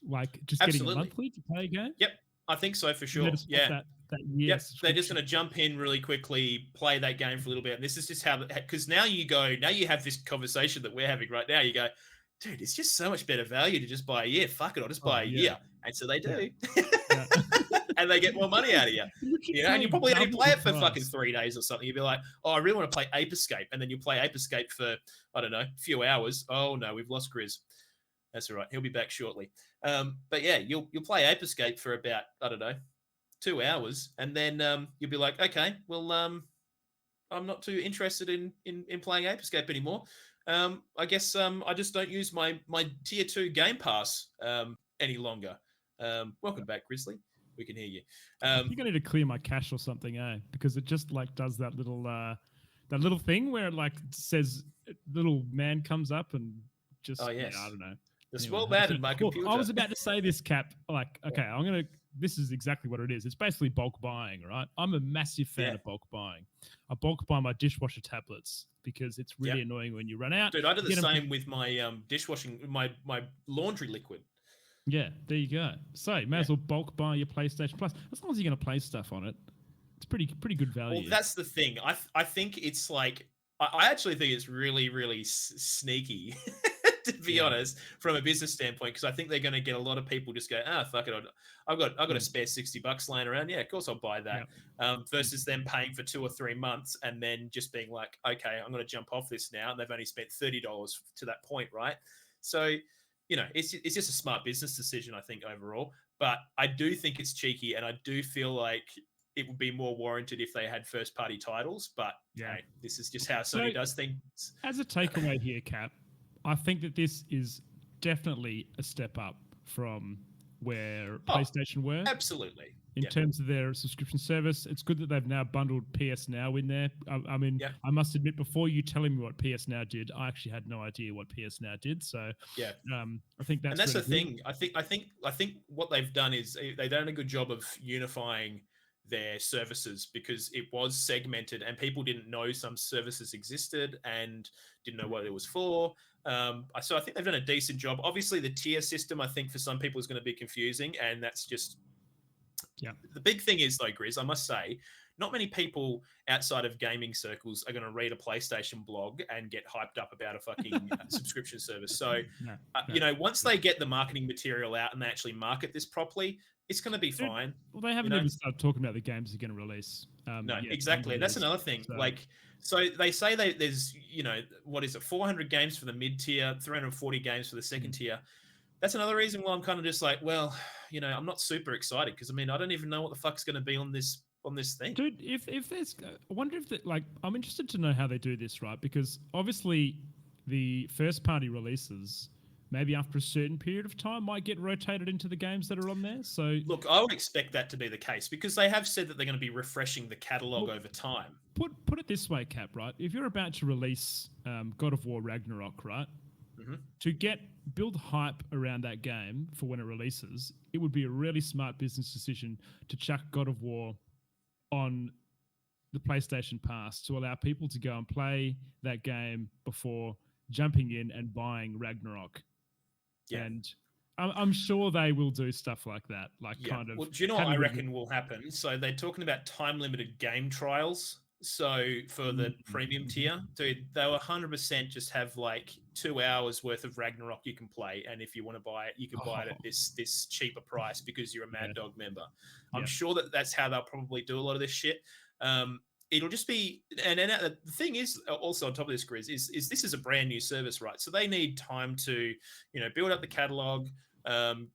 [SPEAKER 2] like just getting a monthly to play a game?
[SPEAKER 1] Yep, I think so for sure.
[SPEAKER 2] That
[SPEAKER 1] they're just going to jump in really quickly, play that game for a little bit, and this is just how because now you have this conversation that we're having right now. You go, dude, it's just so much better value to just buy a year. Fuck it, I'll just buy a year, and so they do. Yeah. And they get more money out of you. And you probably only play it for fucking 3 days or something. You'd be like, oh, I really want to play Ape Escape. And then you play Ape Escape for, I don't know, a few hours. Oh, no, we've lost Grizz. That's all right. He'll be back shortly. But yeah, you'll play Ape Escape for about, I don't know, 2 hours. And then you'll be like, okay, well, I'm not too interested in playing Ape Escape anymore. I guess I just don't use my tier 2 Game Pass any longer. Welcome back, Grizzly. We can hear you.
[SPEAKER 2] I think I need to clear my cache or something, because it just like does that little thing where it like says little man comes up and just I don't know.
[SPEAKER 1] It's well bad in my computer.
[SPEAKER 2] I was about to say this, Cap. Like, okay, I'm gonna this is exactly what it is. It's basically bulk buying, right? I'm a massive fan of bulk buying. I bulk buy my dishwasher tablets because it's really annoying when you run out.
[SPEAKER 1] Dude, I do the same with my dishwashing, my laundry liquid.
[SPEAKER 2] Yeah, there you go. So you may as well bulk buy your PlayStation Plus. As long as you're going to play stuff on it, it's pretty good value.
[SPEAKER 1] Well, that's the thing. I think it's like, I actually think it's really, really sneaky, to be honest, from a business standpoint, because I think they're going to get a lot of people just go, fuck it, I've got a spare $60 laying around. Yeah, of course I'll buy that. Versus them paying for 2 or 3 months and then just being like, okay, I'm going to jump off this now, and they've only spent $30 to that point, right? So, it's just a smart business decision, I think, overall. But I do think it's cheeky, and I do feel like it would be more warranted if they had first-party titles. But hey, this is just how Sony does things. As
[SPEAKER 2] a takeaway here, Cap, I think that this is definitely a step up from where PlayStation were.
[SPEAKER 1] Absolutely.
[SPEAKER 2] In terms of their subscription service, it's good that they've now bundled PS Now in there. I mean, I must admit, before you telling me what PS Now did, I actually had no idea what PS Now did. So I think that's
[SPEAKER 1] the thing. I think what they've done is they've done a good job of unifying their services, because it was segmented and people didn't know some services existed and didn't know what it was for. So I think they've done a decent job. Obviously, the tier system, I think for some people is going to be confusing, and that's just the big thing is, though, Grizz, I must say, not many people outside of gaming circles are going to read a PlayStation blog and get hyped up about a fucking subscription service. So, once they get the marketing material out and they actually market this properly, it's going to be fine.
[SPEAKER 2] Well, they haven't even started talking about the games they're going to release.
[SPEAKER 1] Exactly. That's another thing. So they say there's, what is it, 400 games for the mid-tier, 340 games for the second tier. That's another reason why I'm kind of just like, well, I'm not super excited, because I don't even know what the fuck's going to be on this thing.
[SPEAKER 2] Dude, if there's, I wonder if I'm interested to know how they do this, right? Because obviously the first party releases, maybe after a certain period of time, might get rotated into the games that are on there. So
[SPEAKER 1] look, I would expect that to be the case, because they have said that they're going to be refreshing the catalog over time.
[SPEAKER 2] Put it this way, Cap, right? If you're about to release God of War Ragnarok, right? Mm-hmm. To build hype around that game for when it releases, it would be a really smart business decision to chuck God of War on the PlayStation Pass to allow people to go and play that game before jumping in and buying Ragnarok. Yeah. And I'm sure they will do stuff like that. Kind of.
[SPEAKER 1] Well, do you know what I reckon will happen? So they're talking about time-limited game trials. So for the premium tier, dude, they'll 100% just have 2 hours worth of Ragnarok you can play, and if you want to buy it, you can buy it at this cheaper price because you're a Mad Dog member. I'm sure that's how they'll probably do a lot of this shit. It'll just be, and the thing is, also on top of this, Grizz, is this is a brand new service, right? So they need time to, build up the catalog,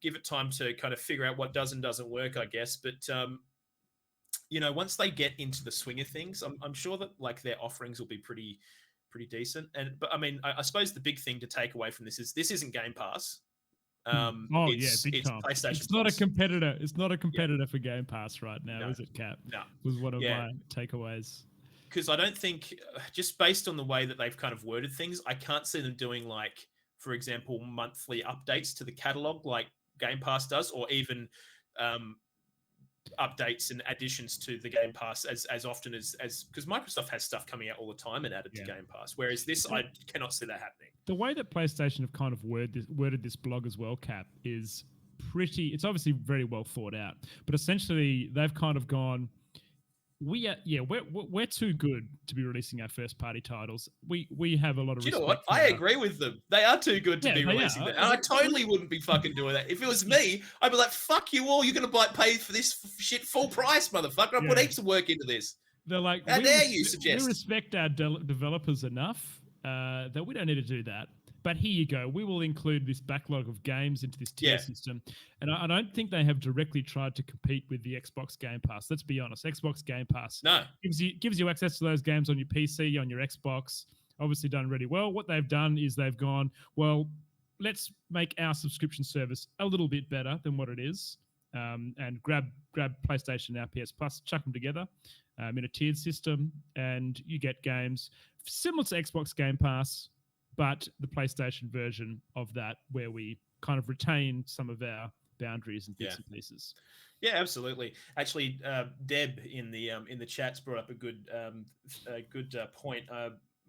[SPEAKER 1] give it time to kind of figure out what does and doesn't work, I guess. But once they get into the swing of things, I'm sure that their offerings will be pretty decent. But I suppose the big thing to take away from this isn't Game Pass.
[SPEAKER 2] Big time.
[SPEAKER 1] PlayStation.
[SPEAKER 2] It's not a competitor. It's not a competitor for Game Pass right now, is it, Cap?
[SPEAKER 1] No.
[SPEAKER 2] Was one of my takeaways.
[SPEAKER 1] Because I don't think, just based on the way that they've kind of worded things, I can't see them doing for example, monthly updates to the catalog like Game Pass does, or even updates and additions to the Game Pass as often as because Microsoft has stuff coming out all the time and added to Game Pass, whereas this I cannot see that happening.
[SPEAKER 2] The way that PlayStation have kind of worded this blog as well, Cap, is it's obviously very well thought out, but essentially they've kind of gone, we're too good to be releasing our first party titles. We have a lot of.
[SPEAKER 1] Do you know what? I agree with them. They are too good to be releasing that, and I totally wouldn't be fucking doing that. If it was me, I'd be like, "Fuck you all! You're gonna pay for this shit full price, motherfucker! I put heaps of work into this."
[SPEAKER 2] They're like,
[SPEAKER 1] "How dare you suggest?"
[SPEAKER 2] We respect our developers enough that we don't need to do that. But here you go. We will include this backlog of games into this tier system. And I don't think they have directly tried to compete with the Xbox Game Pass. Let's be honest. Xbox Game Pass gives you access to those games on your PC, on your Xbox. Obviously done really well. What they've done is they've gone, well, let's make our subscription service a little bit better than what it is, and grab PlayStation Now, PS Plus, chuck them together in a tiered system, and you get games similar to Xbox Game Pass, but the PlayStation version of that, where we kind of retain some of our boundaries and bits and pieces.
[SPEAKER 1] Yeah, absolutely. Actually, Deb in the chats brought up a good point.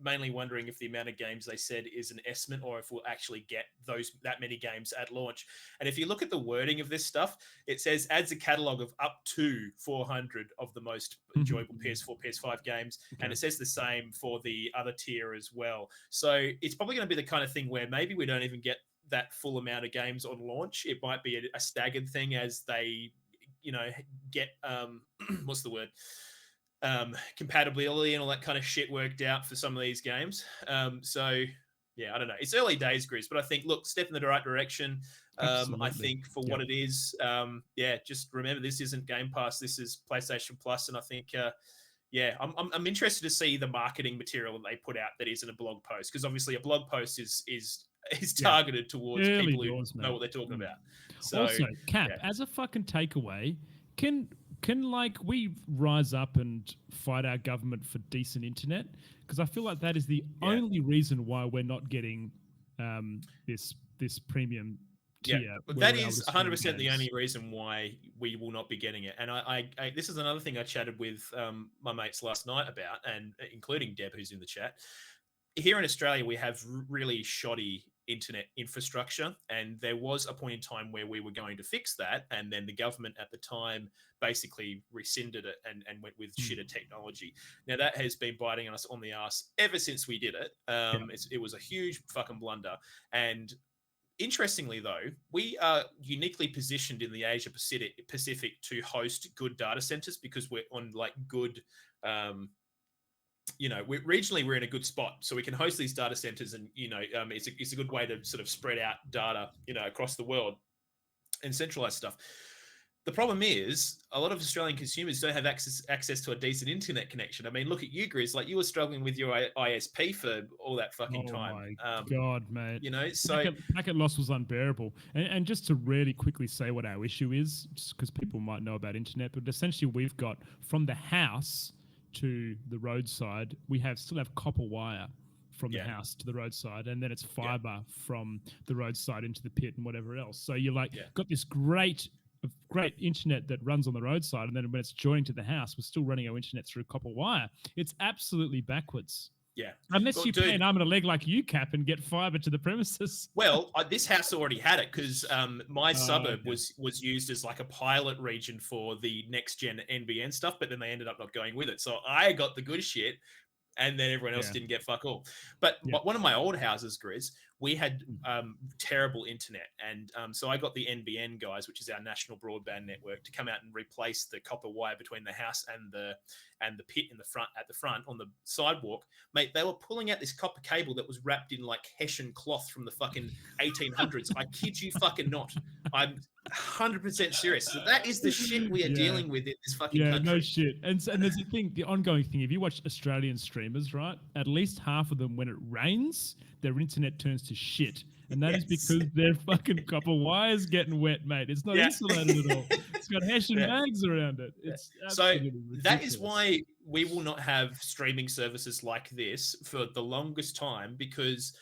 [SPEAKER 1] Mainly wondering if the amount of games they said is an estimate or if we'll actually get that many games at launch. And if you look at the wording of this stuff, it says adds a catalog of up to 400 of the most enjoyable PS4, PS5 games, and it says the same for the other tier as well. So it's probably going to be the kind of thing where maybe we don't even get that full amount of games on launch. It might be a staggered thing as they, get what's the word? Compatibility and all that kind of shit worked out for some of these games. So yeah, I don't know. It's early days, Grizz, but I think, look, step in the right direction. I think for what it is, just remember this isn't Game Pass. This is PlayStation Plus, and I think, I'm interested to see the marketing material that they put out that isn't a blog post, because obviously a blog post is targeted towards people who know what they're talking about. So,
[SPEAKER 2] also, Cap, as a fucking takeaway, can like we rise up and fight our government for decent internet? Because I feel like that is the only reason why we're not getting this premium tier.
[SPEAKER 1] But that is 100% the only reason why we will not be getting it. And I this is another thing I chatted with my mates last night about, and including Deb, who's in the chat. Here in Australia, we have really shoddy internet infrastructure, and there was a point in time where we were going to fix that, and then the government at the time basically rescinded it and went with shitter technology. Now that has been biting us on the ass ever since we did it. It was a huge fucking blunder. And interestingly, though, we are uniquely positioned in the Asia Pacific to host good data centers because we're on like good regionally we're in a good spot, so we can host these data centers, and it's a good way to sort of spread out data across the world and centralize stuff. The problem is a lot of Australian consumers don't have access to a decent internet connection. I mean, look at you, Grizz. Like, you were struggling with your ISP for all that fucking time.
[SPEAKER 2] Oh my God, mate.
[SPEAKER 1] So
[SPEAKER 2] packet loss was unbearable. And just to really quickly say what our issue is, just because people might know about internet, but essentially we've got from the house to the roadside, we still have copper wire from the house to the roadside, and then it's fiber from the roadside into the pit and whatever else. So you're got this great internet that runs on the roadside, and then when it's joined to the house, we're still running our internet through copper wire. It's absolutely backwards.
[SPEAKER 1] Yeah.
[SPEAKER 2] Unless you pay an arm and a leg like you, Cap, and get fiber to the premises.
[SPEAKER 1] Well, this house already had it because my suburb was used as like a pilot region for the next gen NBN stuff, but then they ended up not going with it. So I got the good shit, and then everyone else didn't get fuck all. But one of my old houses, Grizz, we had terrible internet. And so I got the NBN guys, which is our national broadband network, to come out and replace the copper wire between the house and the pit at the front on the sidewalk. Mate, they were pulling out this copper cable that was wrapped in like Hessian cloth from the fucking 1800s. I kid you fucking not. I'm 100% serious. So that is the shit we are dealing with in this fucking country.
[SPEAKER 2] No shit. And there's the ongoing thing. If you watch Australian streamers, right, at least half of them, when it rains, their internet turns to shit. And that is because their fucking copper wires getting wet, mate. It's not insulated at all. It's got Hessian mags around it. It's
[SPEAKER 1] so that is why we will not have streaming services like this for the longest time, because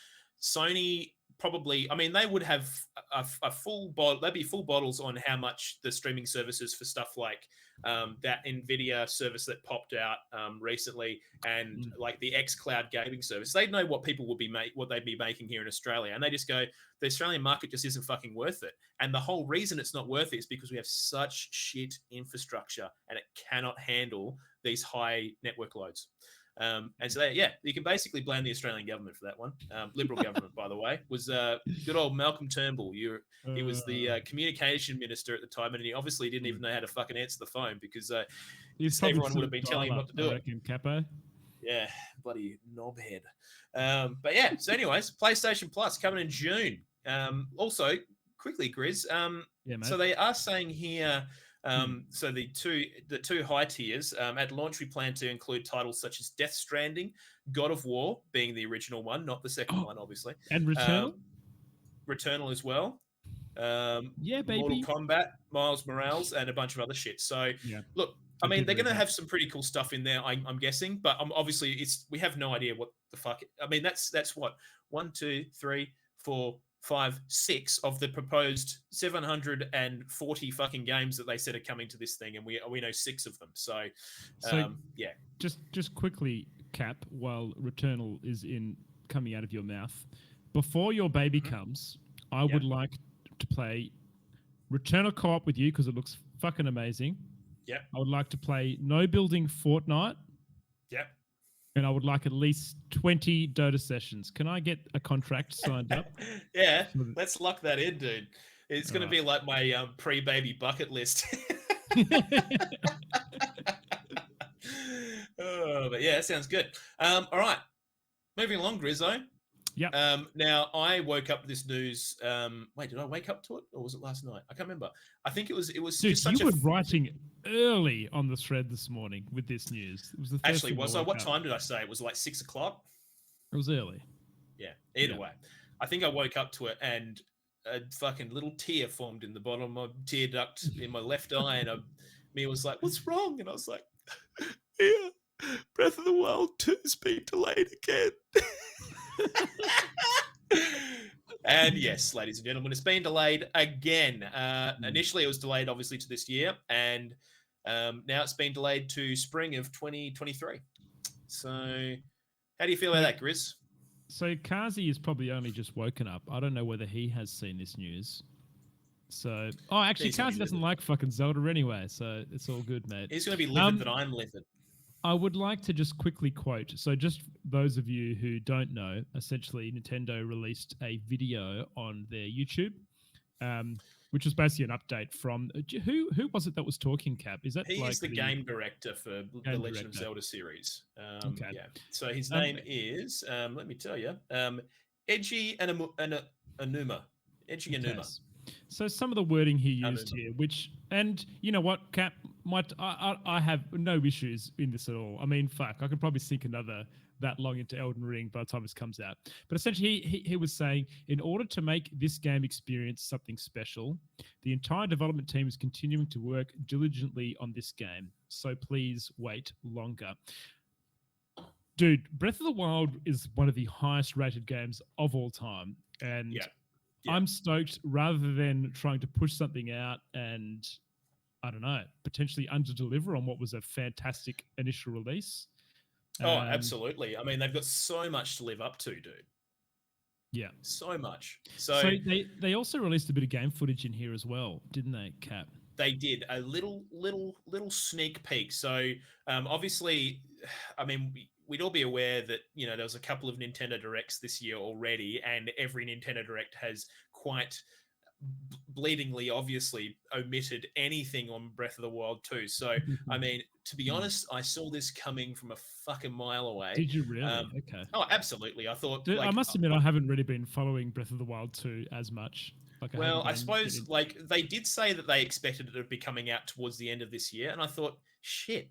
[SPEAKER 1] Sony probably, I mean, they would have a full bottle. They'd be full bottles on how much the streaming services for stuff like that NVIDIA service that popped out recently, and like the xCloud gaming service. They'd know what people would be what they'd be making here in Australia, and they just go, the Australian market just isn't fucking worth it. And the whole reason it's not worth it is because we have such shit infrastructure, and it cannot handle these high network loads. And so, you can basically blame the Australian government for that one. Liberal government, by the way, was good old Malcolm Turnbull. He was the communication minister at the time, and he obviously didn't even know how to fucking answer the phone because everyone would have been telling him not to do it.
[SPEAKER 2] Capo.
[SPEAKER 1] Yeah, bloody knobhead. But yeah, so anyways, PlayStation Plus coming in June. Also, quickly, Grizz. So they are saying here. So the two high tiers, at launch, we plan to include titles such as Death Stranding, God of War being the original one, not the second one, obviously.
[SPEAKER 2] And Returnal?
[SPEAKER 1] Returnal as well.
[SPEAKER 2] Baby.
[SPEAKER 1] Mortal Kombat, Miles Morales, and a bunch of other shit. So, look, I mean, they're going to have some pretty cool stuff in there, I'm guessing, but obviously we have no idea what the fuck. I mean, that's what, 1, 2, 3, 4, 6 of the proposed 740 fucking games that they said are coming to this thing, and we know 6 of them. So yeah.
[SPEAKER 2] Just quickly, Cap, while Returnal is coming out of your mouth, before your baby comes, I would like to play Returnal co-op with you because it looks fucking amazing.
[SPEAKER 1] Yep.
[SPEAKER 2] I would like to play No Building Fortnite.
[SPEAKER 1] Yep.
[SPEAKER 2] And I would like at least 20 Dota sessions. Can I get a contract signed up?
[SPEAKER 1] Yeah, let's lock that in, dude. It's going to be like my pre-baby bucket list. But yeah, that sounds good. All right, moving along, Grizzo.
[SPEAKER 2] Yeah.
[SPEAKER 1] Now I woke up to this news. Wait, did I wake up to it, or was it last night? I can't remember. I think it was. Dude,
[SPEAKER 2] just such you were writing early on the thread this morning with this news. It was the
[SPEAKER 1] actually was I? What time did I say? It was like 6 o'clock.
[SPEAKER 2] It was early.
[SPEAKER 1] Yeah. Either way, I think I woke up to it and a fucking little tear formed in the bottom of my tear duct in my left eye, and Mia was like, "What's wrong?" And I was like, "Yeah, Breath of the Wild 2 is being delayed again." And yes, ladies and gentlemen, it's been delayed again. Initially, it was delayed, obviously, to this year, and now it's been delayed to spring of 2023. So, how do you feel about that, Grizz?
[SPEAKER 2] So, Kazi is probably only just woken up. I don't know whether he has seen this news. So, actually, Kazi doesn't like fucking Zelda anyway, so it's all good, mate.
[SPEAKER 1] He's going to be livid that I'm livid.
[SPEAKER 2] I would like to just quickly quote. So just those of you who don't know, essentially Nintendo released a video on their YouTube, which was basically an update from who was it that was talking, Cap? Is that
[SPEAKER 1] he's the game director for the Legend of Zelda series? Okay. Yeah. So his name is let me tell you, Eiji Aonuma. Eiji Aonuma.
[SPEAKER 2] So some of the wording he used here, and you know what, Cap, I have no issues in this at all. I mean, fuck, I could probably sink another that long into Elden Ring by the time this comes out. But essentially, he was saying, in order to make this game experience something special, the entire development team is continuing to work diligently on this game. So please wait longer. Dude, Breath of the Wild is one of the highest rated games of all time. And I'm stoked rather than trying to push something out and, I don't know, potentially under-deliver on what was a fantastic initial release.
[SPEAKER 1] Oh, absolutely. I mean, they've got so much to live up to, dude.
[SPEAKER 2] Yeah.
[SPEAKER 1] So much. So
[SPEAKER 2] they also released a bit of game footage in here as well, didn't they, Cap?
[SPEAKER 1] They did a little sneak peek. So obviously, I mean, we'd all be aware that, you know, there was a couple of Nintendo Directs this year already, and every Nintendo Direct has quite bleedingly, obviously, omitted anything on Breath of the Wild 2. So, I mean, to be honest, I saw this coming from a fucking mile away.
[SPEAKER 2] Did you really? Okay.
[SPEAKER 1] Oh, absolutely. I thought...
[SPEAKER 2] Dude, I must admit, I haven't really been following Breath of the Wild 2 as much.
[SPEAKER 1] I suppose, like, they did say that they expected it to be coming out towards the end of this year, and I thought, shit,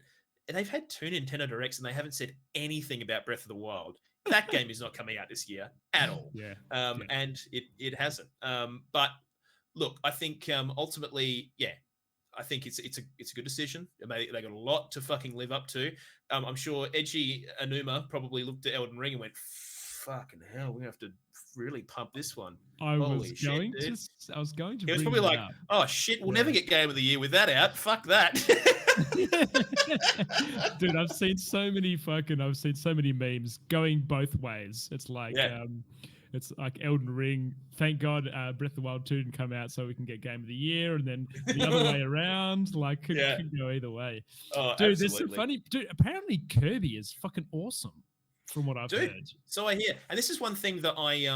[SPEAKER 1] they've had 2 Nintendo Directs and they haven't said anything about Breath of the Wild. That game is not coming out this year at all. And it hasn't. But look, I think ultimately, I think it's a good decision. They got a lot to fucking live up to. I'm sure Eiji Aonuma probably looked at Elden Ring and went, fucking hell, we have to really pump this one.
[SPEAKER 2] I was going to.
[SPEAKER 1] He was probably like, oh shit, we'll never get Game of the Year with that out. Fuck that.
[SPEAKER 2] Dude, I've seen so many memes going both ways. It's like, it's like Elden Ring. Thank God, Breath of the Wild 2 didn't come out, so we can get Game of the Year, and then the other way around. Like, could go either way.
[SPEAKER 1] Oh,
[SPEAKER 2] dude,
[SPEAKER 1] absolutely.
[SPEAKER 2] There's some funny. Dude, apparently Kirby is fucking awesome. From what I've heard.
[SPEAKER 1] So I hear, and this is one thing that I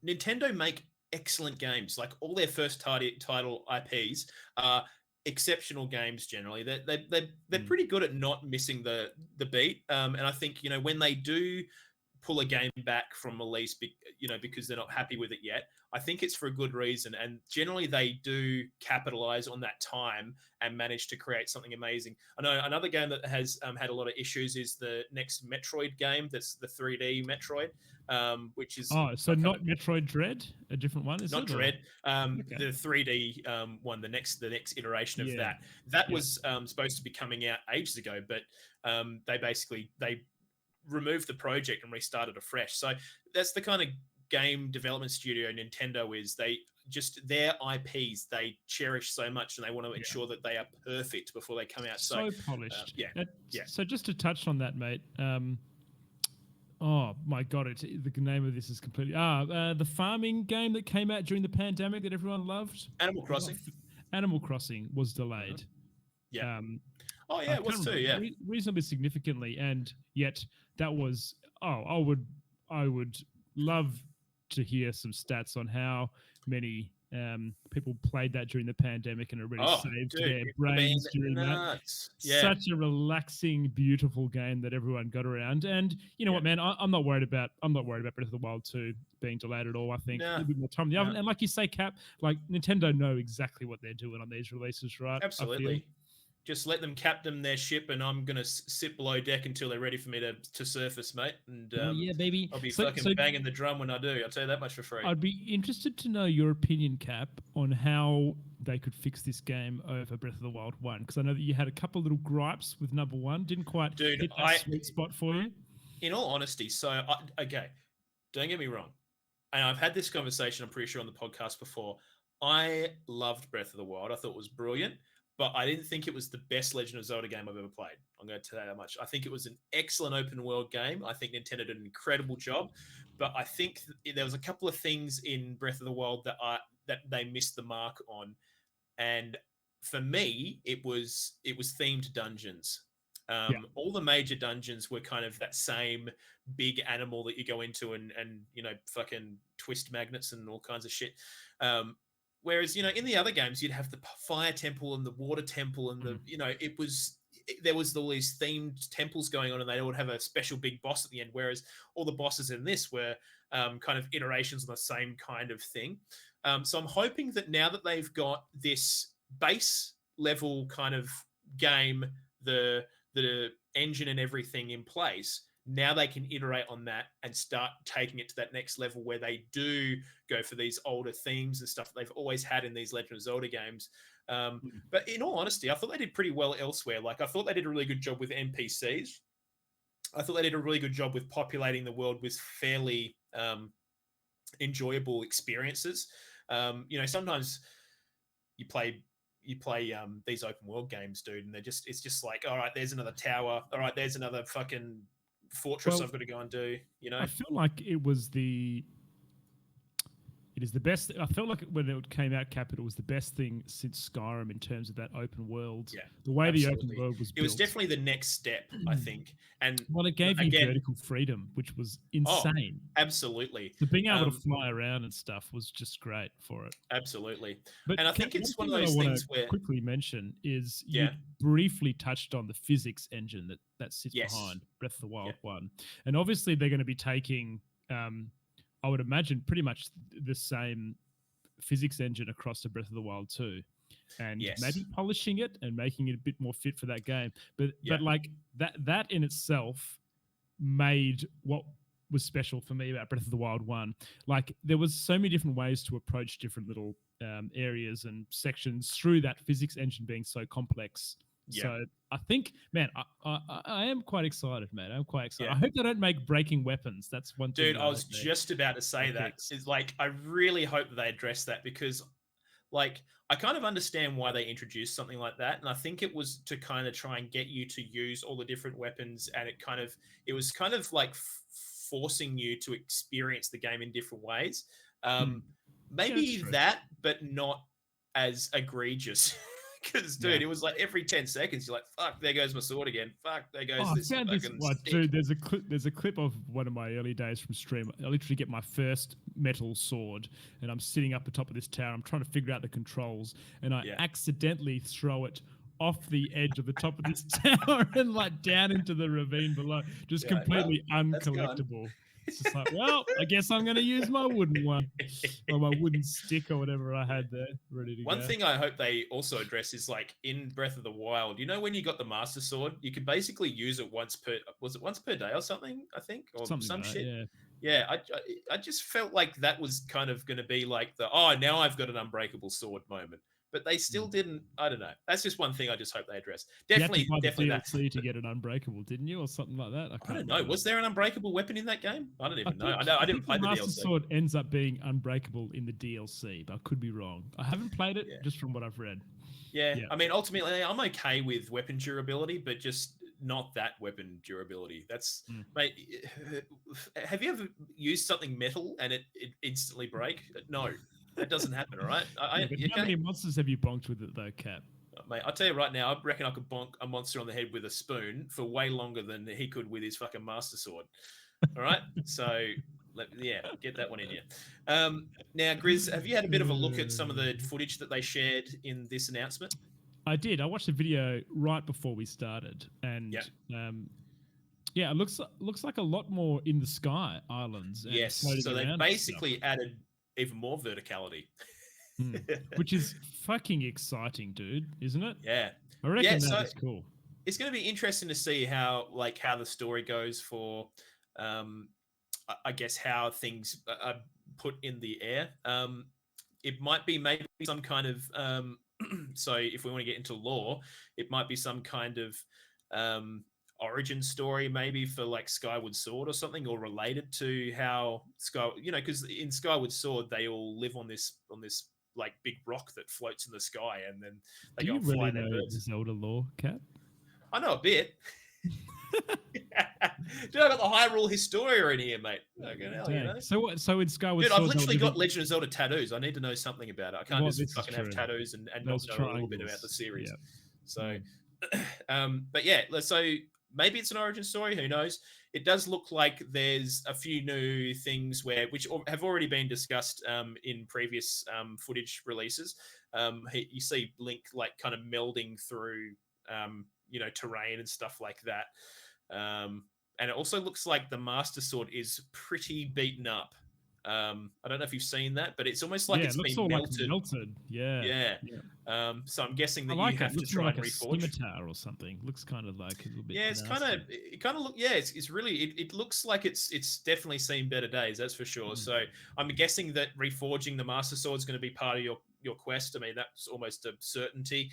[SPEAKER 1] Nintendo make excellent games. Like all their first title IPs are exceptional games. Generally, they're pretty good at not missing the beat. And I think when they do pull a game back from release, because they're not happy with it yet, I think it's for a good reason. And generally, they do capitalize on that time and manage to create something amazing. I know another game that has had a lot of issues is the next Metroid game. That's the 3D Metroid, which is
[SPEAKER 2] not Metroid Dread, a different one, is
[SPEAKER 1] not
[SPEAKER 2] it?
[SPEAKER 1] Dread. The 3D one, the next iteration of that. That was supposed to be coming out ages ago, but they removed the project and restarted afresh. So that's the kind of game development studio Nintendo is. They just their IPs they cherish so much, and they want to ensure that they are perfect before they come out.
[SPEAKER 2] So polished.
[SPEAKER 1] Yeah.
[SPEAKER 2] So just to touch on that, mate. Oh my god! The name of this is completely the farming game that came out during the pandemic that everyone loved.
[SPEAKER 1] Animal Crossing.
[SPEAKER 2] Animal Crossing was delayed.
[SPEAKER 1] Yeah. It was too. Yeah.
[SPEAKER 2] Reasonably significantly, and yet that was. I would love to hear some stats on how many people played that during the pandemic and it really saved their brains during that. Yeah. Such a relaxing, beautiful game that everyone got around. And you know what, man, I'm not worried about Breath of the Wild 2 being delayed at all. I think a little bit more time in the oven. And like you say, Cap, like Nintendo know exactly what they're doing on these releases, right?
[SPEAKER 1] Absolutely. Just let them captain their ship, and I'm gonna sit below deck until they're ready for me to surface, mate. And
[SPEAKER 2] baby,
[SPEAKER 1] I'll be fucking banging the drum when I do. I'll tell you that much for free.
[SPEAKER 2] I'd be interested to know your opinion, Cap, on how they could fix this game over Breath of the Wild 1, because I know that you had a couple little gripes with number 1. Didn't quite hit that sweet spot for you.
[SPEAKER 1] In all honesty, okay, don't get me wrong, and I've had this conversation, I'm pretty sure, on the podcast before. I loved Breath of the Wild. I thought it was brilliant. But I didn't think it was the best Legend of Zelda game I've ever played. I'm going to tell you that much. I think it was an excellent open world game. I think Nintendo did an incredible job. But I think there was a couple of things in Breath of the Wild that they missed the mark on. And for me, it was themed dungeons. All the major dungeons were kind of that same big animal that you go into and fucking twist magnets and all kinds of shit. Whereas, in the other games, you'd have the fire temple and the water temple and there was all these themed temples going on, and they would have a special big boss at the end. Whereas all the bosses in this were kind of iterations of the same kind of thing. So I'm hoping that now that they've got this base level kind of game, the engine and everything in place, now they can iterate on that and start taking it to that next level where they do go for these older themes and stuff that they've always had in these Legend of Zelda games. But in all honesty, I thought they did pretty well elsewhere. Like, I thought they did a really good job with NPCs. I thought they did a really good job with populating the world with fairly enjoyable experiences. Sometimes you play these open world games, dude, and it's just like, all right, there's another tower. All right, there's another fucking fortress I've got to go and do.
[SPEAKER 2] I feel like it is the best. I felt like when it came out, Cap, it was the best thing since Skyrim in terms of that open world. Yeah, the way absolutely. The open world was built.
[SPEAKER 1] It was definitely the next step, I think. And
[SPEAKER 2] it gave you vertical freedom, which was insane.
[SPEAKER 1] Absolutely.
[SPEAKER 2] So being able to fly around and stuff was just great for it.
[SPEAKER 1] Absolutely.
[SPEAKER 2] And
[SPEAKER 1] I think it's one of those things where
[SPEAKER 2] quickly mention is you briefly touched on the physics engine that sits behind Breath of the Wild 1. And obviously they're going to be taking I would imagine pretty much the same physics engine across to Breath of the Wild 2, and maybe polishing it and making it a bit more fit for that game. But like that in itself made what was special for me about Breath of the Wild 1. Like, there was so many different ways to approach different little areas and sections through that physics engine being so complex. Yeah. So I think, man, I am quite excited, man. I'm quite excited. I hope they don't make breaking weapons. That's one thing.
[SPEAKER 1] Dude, I was just about to say that. It's like, I really hope that they address that, because, like, I kind of understand why they introduced something like that. And I think it was to kind of try and get you to use all the different weapons. And it was kind of like forcing you to experience the game in different ways. Maybe that, but not as egregious. Because, dude, it was like every 10 seconds, you're like, fuck, there goes my sword again. Fuck, there goes this fucking stick.
[SPEAKER 2] Dude, there's a clip of one of my early days from stream. I literally get my first metal sword, and I'm sitting up atop of this tower. I'm trying to figure out the controls, and I accidentally throw it off the edge of the top of this tower and like down into the ravine below. Just completely uncollectible. It's just like, well, I guess I'm going to use my wooden one, or my wooden stick, or whatever I had there ready to go.
[SPEAKER 1] One thing I hope they also address is, like, in Breath of the Wild, when you got the Master Sword, you could basically use it once per day or something, I think, or something some shit. Yeah, I just felt like that was kind of going to be like now I've got an unbreakable sword moment. but they still didn't. I don't know. That's just one thing I just hope they address.
[SPEAKER 2] You
[SPEAKER 1] Definitely,
[SPEAKER 2] had to buy
[SPEAKER 1] definitely
[SPEAKER 2] the
[SPEAKER 1] that.
[SPEAKER 2] DLC to get an unbreakable, didn't you, or something like that?
[SPEAKER 1] I don't know. Was there an unbreakable weapon in that game? I don't even know. I didn't play the
[SPEAKER 2] Master
[SPEAKER 1] DLC.
[SPEAKER 2] Sword ends up being unbreakable in the DLC, but I could be wrong. I haven't played it, just from what I've read.
[SPEAKER 1] Yeah. I mean, ultimately, I'm okay with weapon durability, but just not that weapon durability. That's mate. Have you ever used something metal and it instantly break? No, that doesn't happen. All right.
[SPEAKER 2] How many monsters have you bonked with it though, Cap?
[SPEAKER 1] Mate, I'll tell you right now, I reckon I could bonk a monster on the head with a spoon for way longer than he could with his fucking Master Sword. All right. So get that one in here. Now, Grizz, have you had a bit of a look at some of the footage that they shared in this announcement?
[SPEAKER 2] I did. I watched the video right before we started, and it looks like a lot more in the sky islands. And
[SPEAKER 1] yes, so they basically added even more verticality,
[SPEAKER 2] which is fucking exciting, dude, isn't it?
[SPEAKER 1] Yeah,
[SPEAKER 2] I reckon that is cool.
[SPEAKER 1] It's going to be interesting to see how the story goes for. I guess how things are put in the air. It might be maybe some kind of so if we want to get into lore, it might be some kind of origin story maybe for like Skyward Sword or something, or related to how because in Skyward Sword they all live on this like big rock that floats in the sky, and then they go and fly their birds.
[SPEAKER 2] Zelda lore, Cat?
[SPEAKER 1] I know a bit. Dude, I got the Hyrule Historia in here, mate. Hell, you know?
[SPEAKER 2] So in Skyward Sword,
[SPEAKER 1] I've literally got Legend of Zelda tattoos. I need to know something about it. I can't just fucking have tattoos and not know a little bit about the series. Yep. So, but yeah, so maybe it's an origin story. Who knows? It does look like there's a few new things which have already been discussed in previous footage releases. You see Link like kind of melding through terrain and stuff like that. And it also looks like the Master Sword is pretty beaten up. I don't know if you've seen that, but it's almost like it's been melted. Yeah. So I'm guessing that you have to try and reforge.
[SPEAKER 2] Scimitar or something. Looks kind of like a little bit.
[SPEAKER 1] Yeah, it's kind of look. Yeah, it's really. It looks like it's definitely seen better days. That's for sure. So I'm guessing that reforging the Master Sword is going to be part of your quest. I mean, that's almost a certainty.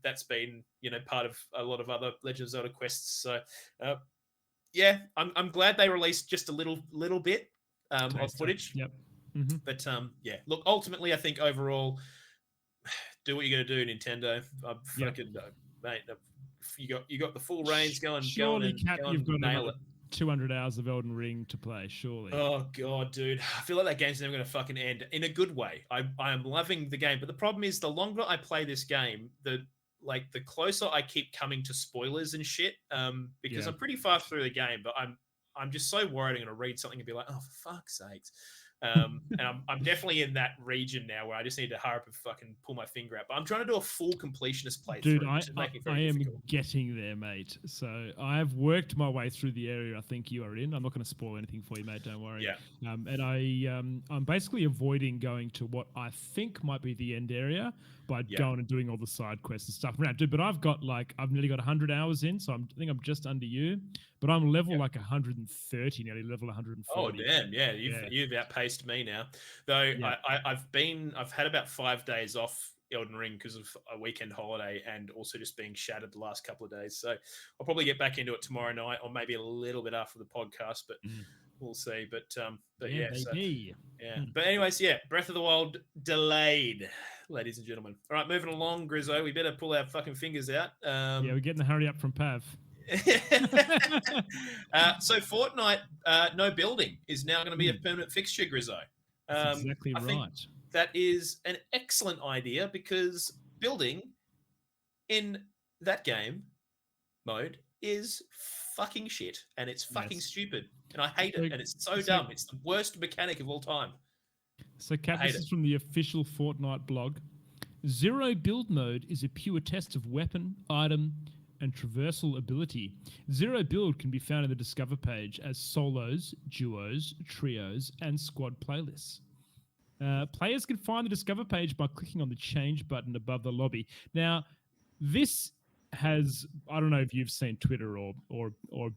[SPEAKER 1] That's been part of a lot of other Legend of Zelda quests. So I'm glad they released just a little bit of footage.
[SPEAKER 2] Yep.
[SPEAKER 1] But look, ultimately, I think overall, do what you're going to do, Nintendo. Mate. You got the full reins going.
[SPEAKER 2] Surely, Cat, you've got
[SPEAKER 1] nail it.
[SPEAKER 2] 200 hours of Elden Ring to play, surely.
[SPEAKER 1] Oh god, dude, I feel like that game's never going to fucking end in a good way. I am loving the game, but the problem is the longer I play this game, the closer I keep coming to spoilers and shit. Because I'm pretty far through the game, but I'm just so worried I'm going to read something and be like, oh, for fuck's sakes. And I'm definitely in that region now where I just need to hurry up and fucking pull my finger out. But I'm trying to do a full completionist playthrough.
[SPEAKER 2] Dude, I am getting there, mate. So I've worked my way through the area I think you are in. I'm not going to spoil anything for you, mate. Don't worry.
[SPEAKER 1] Yeah.
[SPEAKER 2] And I'm basically avoiding going to what I think might be the end area by going and doing all the side quests and stuff around. Dude, but I've nearly got 100 hours in, so I think I'm just under you. But I'm level 130, nearly level 140.
[SPEAKER 1] Oh damn, yeah, you've outpaced me now. Though I've had about 5 days off Elden Ring because of a weekend holiday and also just being shattered the last couple of days. So I'll probably get back into it tomorrow night or maybe a little bit after the podcast, but we'll see. But But anyways, Breath of the Wild delayed, ladies and gentlemen. All right, moving along, Grizzo. We better pull our fucking fingers out.
[SPEAKER 2] We're getting the hurry up from Pav.
[SPEAKER 1] So Fortnite, no building is now going to be a permanent fixture, Grizzo.
[SPEAKER 2] That's exactly right.
[SPEAKER 1] That is an excellent idea because building in that game mode is fucking shit and it's fucking stupid and I hate it and it's so dumb. It's the worst mechanic of all time.
[SPEAKER 2] So, Kat, this is from the official Fortnite blog. Zero build mode is a pure test of weapon, item, and traversal ability. Zero build can be found in the Discover page as solos, duos, trios, and squad playlists. Players can find the Discover page by clicking on the change button above the lobby. Now, this has, I don't know if you've seen Twitter or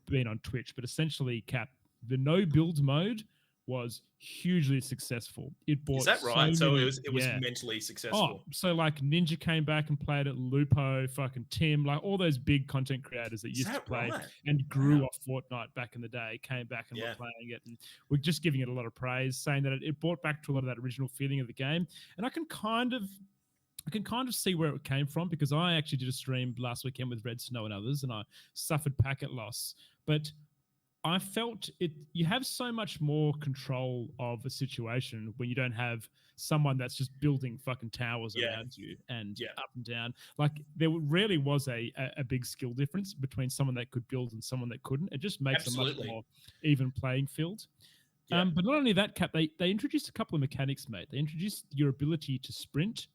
[SPEAKER 2] been on Twitch, but essentially, Cap, the no build mode was hugely successful. It bought
[SPEAKER 1] Is that right?
[SPEAKER 2] so
[SPEAKER 1] So
[SPEAKER 2] many,
[SPEAKER 1] it was mentally successful.
[SPEAKER 2] Oh, so like Ninja came back and played it, Lupo, fucking Tim, like all those big content creators that used to play and grew off Fortnite back in the day came back and were playing it, and we're just giving it a lot of praise, saying that it brought back to a lot of that original feeling of the game. And I can kind of see where it came from, because I actually did a stream last weekend with Red Snow and others, and I suffered packet loss, but I felt it. You have so much more control of a situation when you don't have someone that's just building fucking towers around you and up and down. Like there rarely was a big skill difference between someone that could build and someone that couldn't. It just makes a much more even playing field. Yeah. But not only that, Cap, they introduced a couple of mechanics, mate. They introduced your ability to sprint.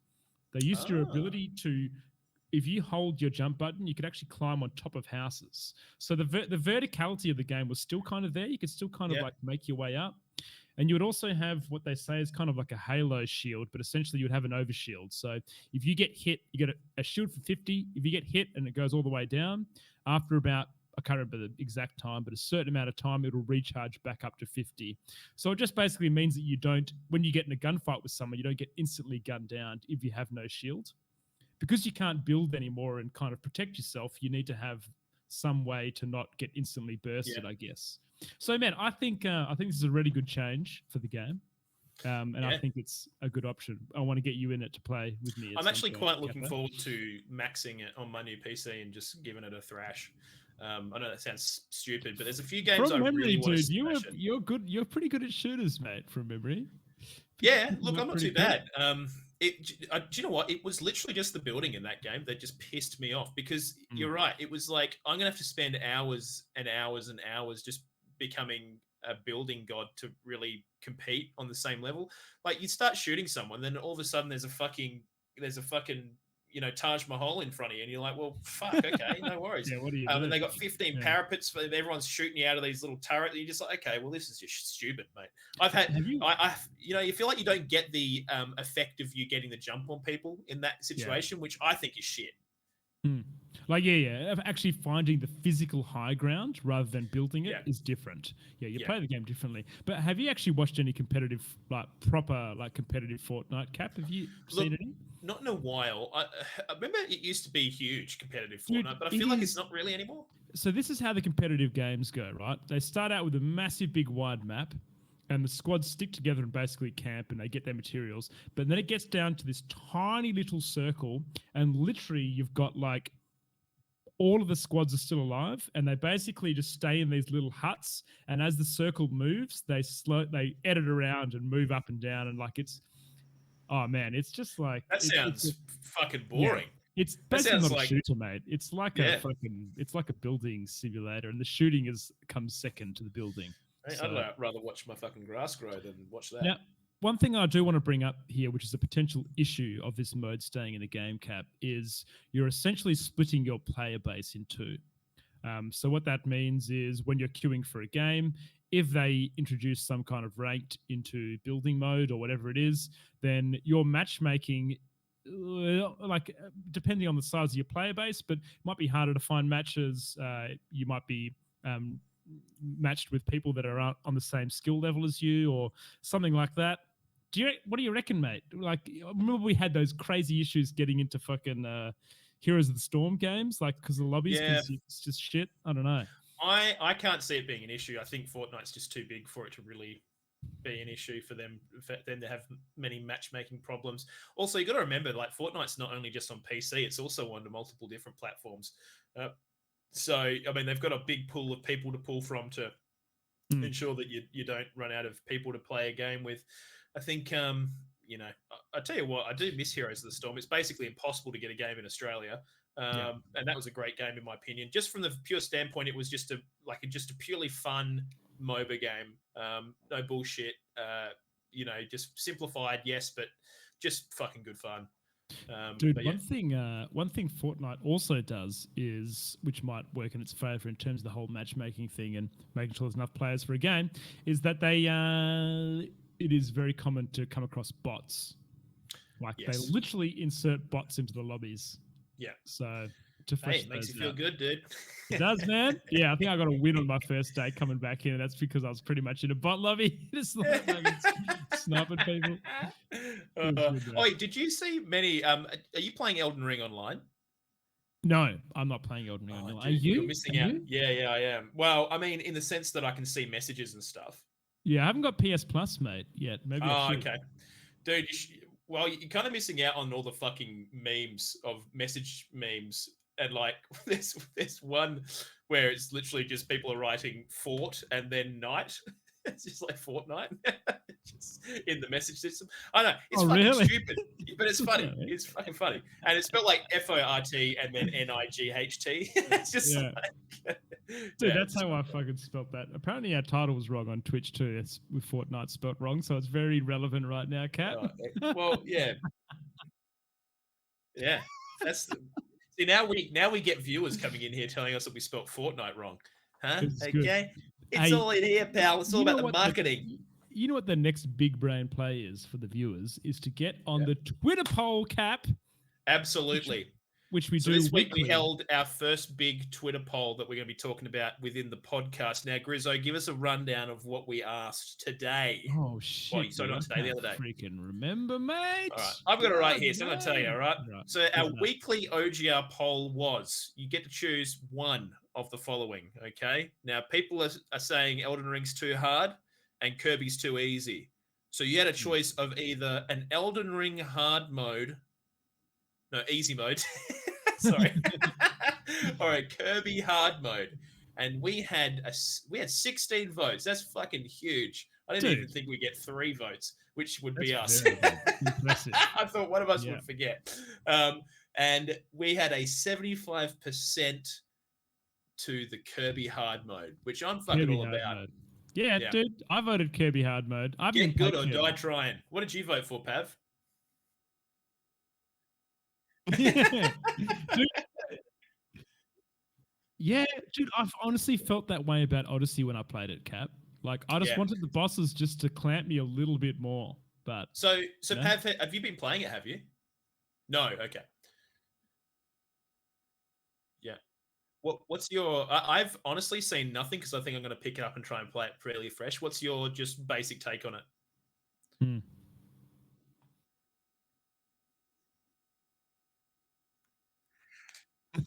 [SPEAKER 2] They used your ability to, if you hold your jump button, you could actually climb on top of houses. So the verticality of the game was still kind of there. You could still kind of like make your way up. And you would also have what they say is kind of like a halo shield, but essentially you would have an overshield. So if you get hit, you get a shield for 50. If you get hit and it goes all the way down, after about, I can't remember the exact time, but a certain amount of time, it'll recharge back up to 50. So it just basically means that you don't, when you get in a gunfight with someone, you don't get instantly gunned down if you have no shield. Because you can't build anymore and kind of protect yourself, you need to have some way to not get instantly bursted, I guess. So, man, I think this is a really good change for the game, and I think it's a good option. I want to get you in it to play with me.
[SPEAKER 1] I'm actually quite looking forward to maxing it on my new PC and just giving it a thrash. I know that sounds stupid, but there's a few games
[SPEAKER 2] from
[SPEAKER 1] I
[SPEAKER 2] memory,
[SPEAKER 1] really want to
[SPEAKER 2] smash it. You're good. You're pretty good at shooters, mate. From memory.
[SPEAKER 1] Yeah, look, I'm not too bad. Do you know what? It was literally just the building in that game that just pissed me off, because you're right. It was like, I'm going to have to spend hours and hours and hours just becoming a building god to really compete on the same level. Like, you start shooting someone, then all of a sudden there's a fucking, Taj Mahal in front of you, and you're like, well, fuck, okay, no worries.
[SPEAKER 2] What do you
[SPEAKER 1] and they got 15 parapets, but everyone's shooting you out of these little turrets, and you're just like, okay, well, this is just stupid, mate. You feel like you don't get the effect of you getting the jump on people in that situation, which I think is shit.
[SPEAKER 2] Like, actually finding the physical high ground rather than building it is different. You play the game differently. But have you actually watched any competitive, proper competitive Fortnite, Cap? Have you seen any?
[SPEAKER 1] Not in a while. I remember it used to be huge competitive Fortnite, but I feel like it's not really anymore.
[SPEAKER 2] So this is how the competitive games go, right? They start out with a massive, big, wide map, and the squads stick together and basically camp, and they get their materials. But then it gets down to this tiny little circle, and literally you've got all of the squads are still alive, and they basically just stay in these little huts. And as the circle moves, they edit around and move up and down, and it's, oh man, it's just like
[SPEAKER 1] that sounds fucking boring.
[SPEAKER 2] It's basically not a shooter, mate. It's like a building simulator, and the shooting comes second to the building.
[SPEAKER 1] I'd rather watch my fucking grass grow than watch that.
[SPEAKER 2] Now, one thing I do want to bring up here, which is a potential issue of this mode staying in the game, Cap, is you're essentially splitting your player base in two. So what that means is when you're queuing for a game, if they introduce some kind of ranked into building mode or whatever it is, then your matchmaking, depending on the size of your player base, but it might be harder to find matches. You might be matched with people that are on the same skill level as you or something like that. What do you reckon, mate? Remember we had those crazy issues getting into fucking Heroes of the Storm games, because the lobbies, it's just shit. I don't know.
[SPEAKER 1] I can't see it being an issue. I think Fortnite's just too big for it to really be an issue for them to have many matchmaking problems. Also, you got to remember, Fortnite's not only just on PC; it's also on multiple different platforms. So, I mean, they've got a big pool of people to pull from to ensure that you don't run out of people to play a game with. I think, I tell you what, I do miss Heroes of the Storm. It's basically impossible to get a game in Australia. And that was a great game, in my opinion. Just from the pure standpoint, it was just a purely fun MOBA game. No bullshit. Just simplified, yes, but just fucking good fun.
[SPEAKER 2] Dude, one thing Fortnite also does is, which might work in its favor in terms of the whole matchmaking thing and making sure there's enough players for a game, is that it is very common to come across bots. They literally insert bots into the lobbies.
[SPEAKER 1] Yeah.
[SPEAKER 2] So to fresh
[SPEAKER 1] it makes
[SPEAKER 2] those
[SPEAKER 1] you feel
[SPEAKER 2] out.
[SPEAKER 1] good, dude.
[SPEAKER 2] It does, man. Yeah, I think I got a win on my first day coming back in, and that's because I was pretty much in a bot lobby, just like sniping people.
[SPEAKER 1] Did you see many? Are you playing Elden Ring online?
[SPEAKER 2] No, I'm not playing Elden Ring online.
[SPEAKER 1] Dude,
[SPEAKER 2] Are you?
[SPEAKER 1] You're missing out. Yeah, I am. Well, I mean, in the sense that I can see messages and stuff.
[SPEAKER 2] Yeah, I haven't got PS Plus, mate, yet. Maybe I should.
[SPEAKER 1] Okay. Dude, you're kind of missing out on all the fucking memes of message memes. And like, there's one where it's literally just people are writing Fort and then night. It's just like Fortnite, just in the message system. I know it's fucking stupid, but it's funny. It's fucking funny, and it's spelled like FORT and then NIGHT. It's just like,
[SPEAKER 2] dude, that's how I fucking spelt that. Apparently, our title was wrong on Twitch too. It's with Fortnite spelt wrong, so it's very relevant right now, Cap.
[SPEAKER 1] Well, yeah. That's see now we get viewers coming in here telling us that we spelt Fortnite wrong, huh? Okay. It's all in here, pal. It's all about the marketing.
[SPEAKER 2] You know what the next big brain play is for the viewers is to get on the Twitter poll, Cap.
[SPEAKER 1] Absolutely.
[SPEAKER 2] Which we do
[SPEAKER 1] this week
[SPEAKER 2] weekly.
[SPEAKER 1] We held our first big Twitter poll that we're going to be talking about within the podcast. Now, Grizzo, give us a rundown of what we asked today.
[SPEAKER 2] Oh, shit.
[SPEAKER 1] Sorry, not today, the other day.
[SPEAKER 2] Freaking remember, mate.
[SPEAKER 1] All right. I've got it right here, so I'm going to tell you, all right? So our weekly OGR poll was, you get to choose one of the following, okay? Now, people are saying Elden Ring's too hard and Kirby's too easy. So you had a choice of either an Elden Ring hard mode, no, easy mode, sorry, or a Kirby hard mode. And we had 16 votes. That's fucking huge. I didn't even think we'd get 3 votes, which would be us.
[SPEAKER 2] Impressive.
[SPEAKER 1] I thought one of us would forget. And we had a 75% to the Kirby hard mode, which I'm fucking all about.
[SPEAKER 2] Yeah, dude, I voted Kirby hard mode.
[SPEAKER 1] Get good or die trying. What did you vote for, Pav?
[SPEAKER 2] Dude, I've honestly felt that way about Odyssey when I played it, Cap. Like, I just wanted the bosses just to clamp me a little bit more. But
[SPEAKER 1] so Pav, have you been playing it? Have you? No. Okay. Yeah. What's your? I've honestly seen nothing because I think I'm going to pick it up and try and play it fairly fresh. What's your just basic take on it?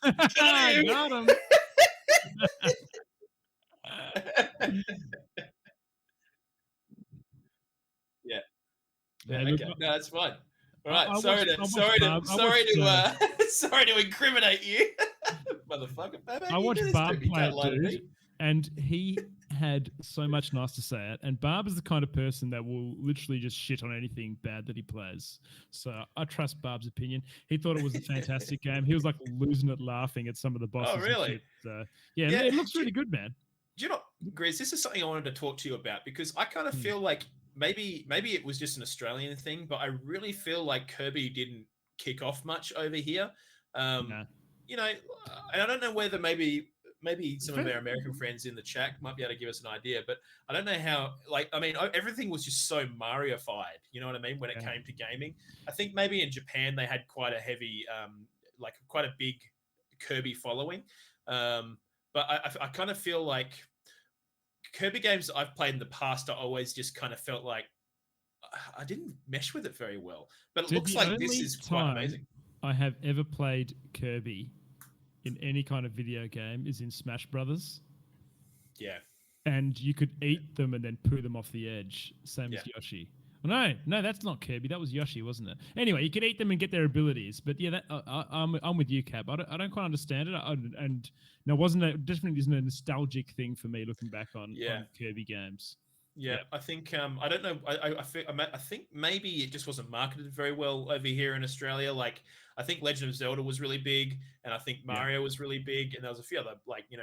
[SPEAKER 2] I got him.
[SPEAKER 1] Okay. No, that's fine. All right. Sorry to incriminate you, motherfucker.
[SPEAKER 2] I watched Barb play it, dude, and he had so much nice to say it. And Barb is the kind of person that will literally just shit on anything bad that he plays. So I trust Barb's opinion. He thought it was a fantastic game. He was like losing it laughing at some of the bosses.
[SPEAKER 1] Oh, really?
[SPEAKER 2] So, it looks really good, man.
[SPEAKER 1] Do you know, Grizz, this is something I wanted to talk to you about because I kind of feel like maybe it was just an Australian thing, but I really feel like Kirby didn't kick off much over here. You know, and I don't know whether maybe some of our American friends in the chat might be able to give us an idea, but I don't know how, everything was just so Mario-fied, you know what I mean, when it came to gaming. I think maybe in Japan they had quite a heavy, quite a big Kirby following. But I kind of feel like Kirby games that I've played in the past, I always just kind of felt like I didn't mesh with it very well. But it looks like this is quite amazing.
[SPEAKER 2] I have ever played Kirby in any kind of video game is in Smash Brothers.
[SPEAKER 1] Yeah.
[SPEAKER 2] And you could eat them and then poo them off the edge, same as Yoshi. Well, no, that's not Kirby. That was Yoshi, wasn't it? Anyway, you could eat them and get their abilities. But yeah, I'm with you, Cap. I don't quite understand it. Definitely isn't a nostalgic thing for me looking back on Kirby games.
[SPEAKER 1] Yeah, I think I don't know. I think maybe it just wasn't marketed very well over here in Australia. Like I think Legend of Zelda was really big, and I think Mario was really big, and there was a few other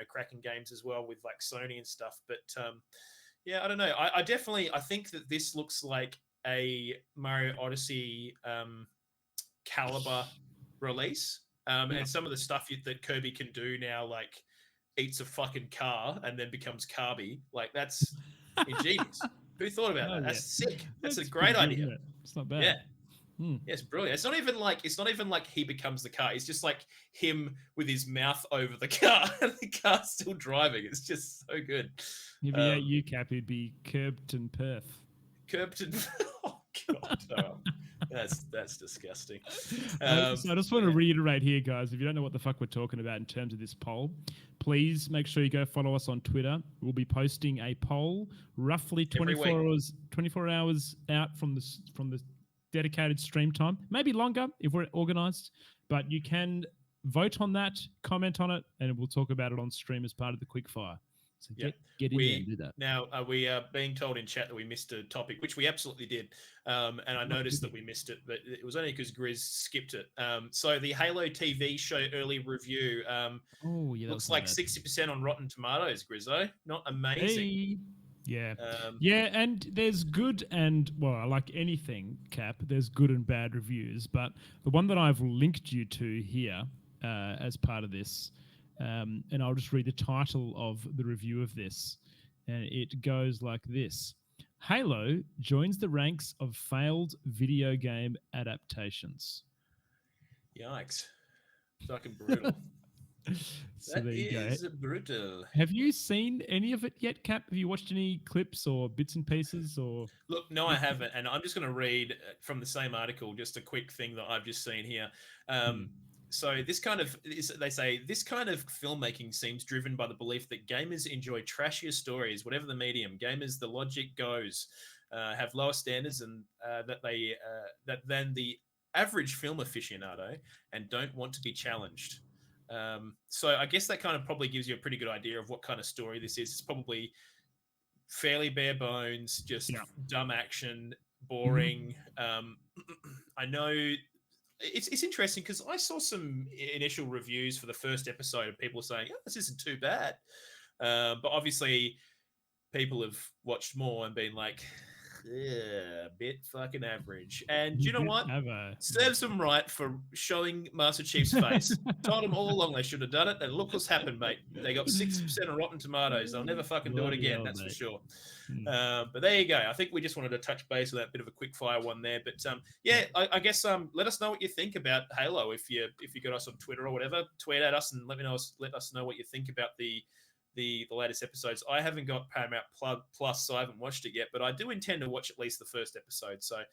[SPEAKER 1] cracking games as well with like Sony and stuff. But I don't know. I think that this looks like a Mario Odyssey caliber release, and some of the stuff that Kirby can do now, like eats a fucking car and then becomes Kirby, like that's ingenious. Who thought about that? That's sick. That's a great idea.
[SPEAKER 2] It's not bad.
[SPEAKER 1] Yeah.
[SPEAKER 2] Hmm.
[SPEAKER 1] Yeah, it's brilliant. It's not even like he becomes the car. It's just like him with his mouth over the car and the car's still driving. It's just so good.
[SPEAKER 2] If he ate you, Cap, he'd be curbed and perth.
[SPEAKER 1] Curbed and oh god, that's disgusting.
[SPEAKER 2] So I just want to reiterate here, guys. If you don't know what the fuck we're talking about in terms of this poll, please make sure you go follow us on Twitter. We'll be posting a poll roughly 24 hours out from the dedicated stream time, maybe longer if we're organized. But you can vote on that, comment on it, and we'll talk about it on stream as part of the quickfire. So get in there and do that.
[SPEAKER 1] Now, we are being told in chat that we missed a topic, which we absolutely did. And I noticed that we missed it, but it was only because Grizz skipped it. So the Halo TV show early review looks like 60% on Rotten Tomatoes, Grizzo. Not amazing.
[SPEAKER 2] Hey. Yeah. And there's good and, well, like anything, Cap, there's good and bad reviews. But the one that I've linked you to here as part of this, and I'll just read the title of the review of this. And it goes like this. Halo joins the ranks of failed video game adaptations.
[SPEAKER 1] Yikes. Fucking brutal.
[SPEAKER 2] So there you go.
[SPEAKER 1] Brutal.
[SPEAKER 2] Have you seen any of it yet, Cap? Have you watched any clips or bits and pieces? Or
[SPEAKER 1] look, no, I haven't. And I'm just going to read from the same article, just a quick thing that I've just seen here. So they say this kind of filmmaking seems driven by the belief that gamers enjoy trashier stories, whatever the medium. Gamers, the logic goes, have lower standards and than the average film aficionado, and don't want to be challenged. So I guess that kind of probably gives you a pretty good idea of what kind of story this is. It's probably fairly bare bones, just dumb action, boring. I know. It's interesting because I saw some initial reviews for the first episode of people saying, "Oh, this isn't too bad," but obviously people have watched more and been like, a bit fucking average. And you know what? Serves them right for showing Master Chief's face. Told them all along they should have done it, and look what's happened, mate. They got 60% on Rotten Tomatoes. They'll never fucking do it again, that's for sure. But there you go. I think we just wanted to touch base with that bit of a quick fire one there. But I guess let us know what you think about Halo. If you got us on Twitter or whatever, tweet at us and let us know what you think about the latest episodes. I haven't got Paramount Plus, so I haven't watched it yet, but I do intend to watch at least the first episode. So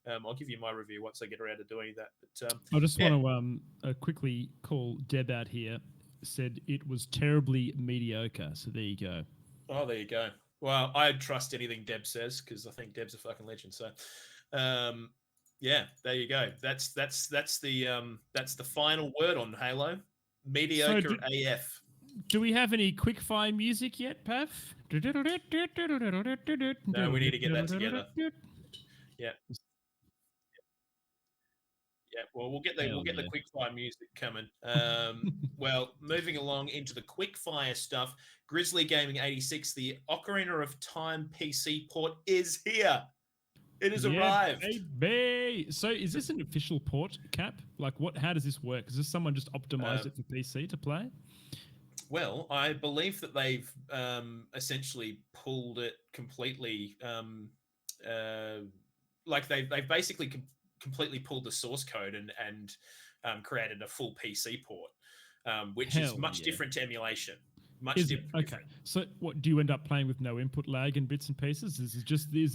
[SPEAKER 1] I'll give you my review once I get around to doing that. But
[SPEAKER 2] I just want to quickly call Deb out here. Said it was terribly mediocre. So there you go.
[SPEAKER 1] Oh, there you go. Well, I trust anything Deb says because I think Deb's a fucking legend. So there you go. That's the final word on Halo. Mediocre AF.
[SPEAKER 2] Do we have any quickfire music yet, Pav?
[SPEAKER 1] No, we need to get that together. Yeah. Yeah. Well, we'll get the quickfire music coming. Well, moving along into the quickfire stuff, Grizzly Gaming 86, the Ocarina of Time PC port is here. It has arrived.
[SPEAKER 2] Baby. So, is this an official port, Cap? Like, how does this work? Is this someone just optimized it for PC to play?
[SPEAKER 1] Well, I believe that they've essentially pulled it completely. They've basically completely pulled the source code and created a full PC port, which is much different to emulation. Much different.
[SPEAKER 2] Okay. So, what do you end up playing with no input lag and bits and pieces? Is it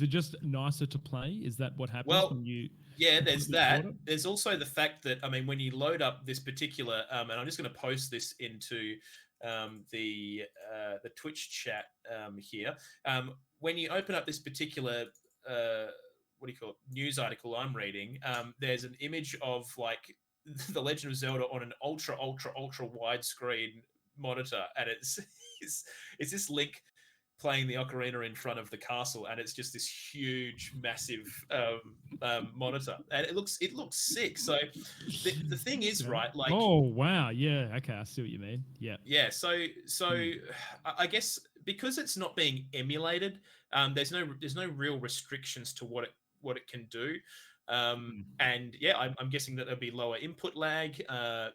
[SPEAKER 2] just nicer to play? Is that what happens when you?
[SPEAKER 1] Yeah, there's that. There's also the fact that when you load up this particular, and I'm just going to post this into the Twitch chat here. When you open up this particular news article I'm reading, there's an image of like the Legend of Zelda on an ultra widescreen monitor, and it's this Link playing the ocarina in front of the castle, and it's just this huge, massive monitor, and it looks sick. So the thing is, right? Like,
[SPEAKER 2] oh wow, yeah, okay, I see what you mean.
[SPEAKER 1] Yeah. So I guess because it's not being emulated, there's no real restrictions to what it can do. And yeah, I'm guessing that there'll be lower input lag.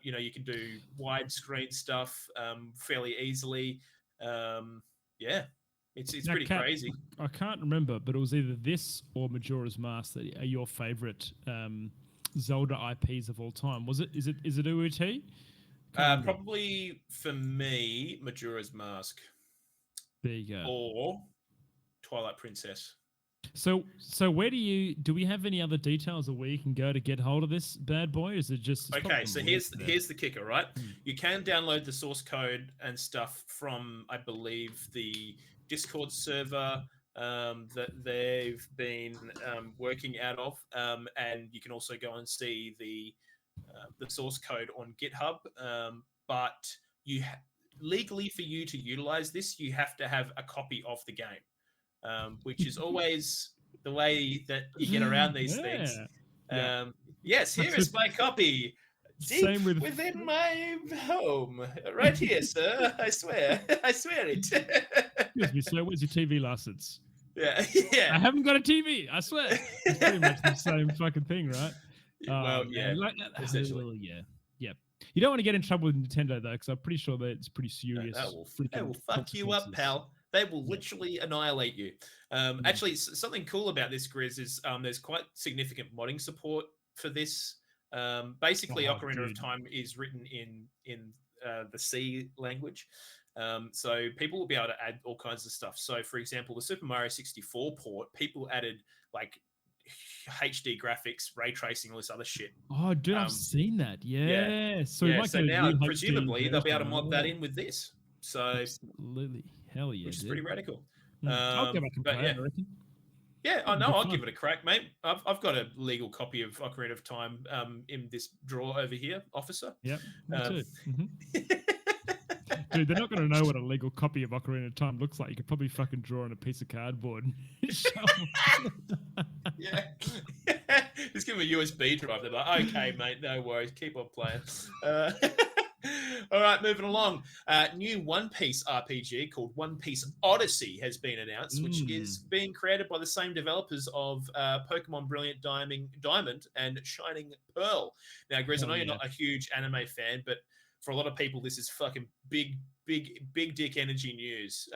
[SPEAKER 1] You can do widescreen stuff fairly easily. Yeah. It's now, pretty crazy.
[SPEAKER 2] I can't remember, but it was either this or Majora's Mask that are your favorite Zelda IPs of all time. Was it? Is it OOT?
[SPEAKER 1] Probably for me, Majora's Mask.
[SPEAKER 2] There you go.
[SPEAKER 1] Or Twilight Princess.
[SPEAKER 2] So where do we have any other details of where you can go to get hold of this bad boy? Is it just
[SPEAKER 1] okay? So here's the kicker, right? You can download the source code and stuff from, I believe, the Discord server that they've been working out of, and you can also go and see the source code on GitHub. But legally, for you to utilize this, you have to have a copy of the game, which is always the way that you get around these things. Yes, here is my copy. Deep within my home. Right here, sir. I swear. I swear it.
[SPEAKER 2] Excuse me, sir. Where's your TV license?
[SPEAKER 1] Yeah.
[SPEAKER 2] I haven't got a TV. I swear. It's pretty much the same fucking thing, right?
[SPEAKER 1] Well, yeah.
[SPEAKER 2] Essentially. Yeah. You don't want to get in trouble with Nintendo, though, because I'm pretty sure that it's pretty serious.
[SPEAKER 1] They will fuck you up, pal. They will literally annihilate you. Actually, something cool about this, Grizz, is there's quite significant modding support for this. Basically, Ocarina of Time is written in the C language. So people will be able to add all kinds of stuff. So, for example, the Super Mario 64 port, people added like HD graphics, ray tracing, all this other shit.
[SPEAKER 2] Oh, dude, I've seen that. Yeah. So
[SPEAKER 1] now, presumably, they'll be able to mod that in with this. So,
[SPEAKER 2] absolutely. Hell yeah.
[SPEAKER 1] Which is pretty radical.
[SPEAKER 2] I'll go back and play it, I reckon.
[SPEAKER 1] Yeah, I know. I'll give it a crack, mate. I've got a legal copy of Ocarina of Time in this drawer over here, officer.
[SPEAKER 2] Yep, me too. Dude, they're not going to know what a legal copy of Ocarina of Time looks like. You could probably fucking draw on a piece of cardboard.
[SPEAKER 1] Yeah. Just give them a USB drive. They're like, okay, mate, no worries. Keep on playing. All right, moving along. New One Piece RPG called One Piece Odyssey has been announced, which is being created by the same developers of Pokemon Brilliant Diamond and Shining Pearl. Now, Grizz, I know you're not a huge anime fan, but for a lot of people, this is fucking big dick energy news.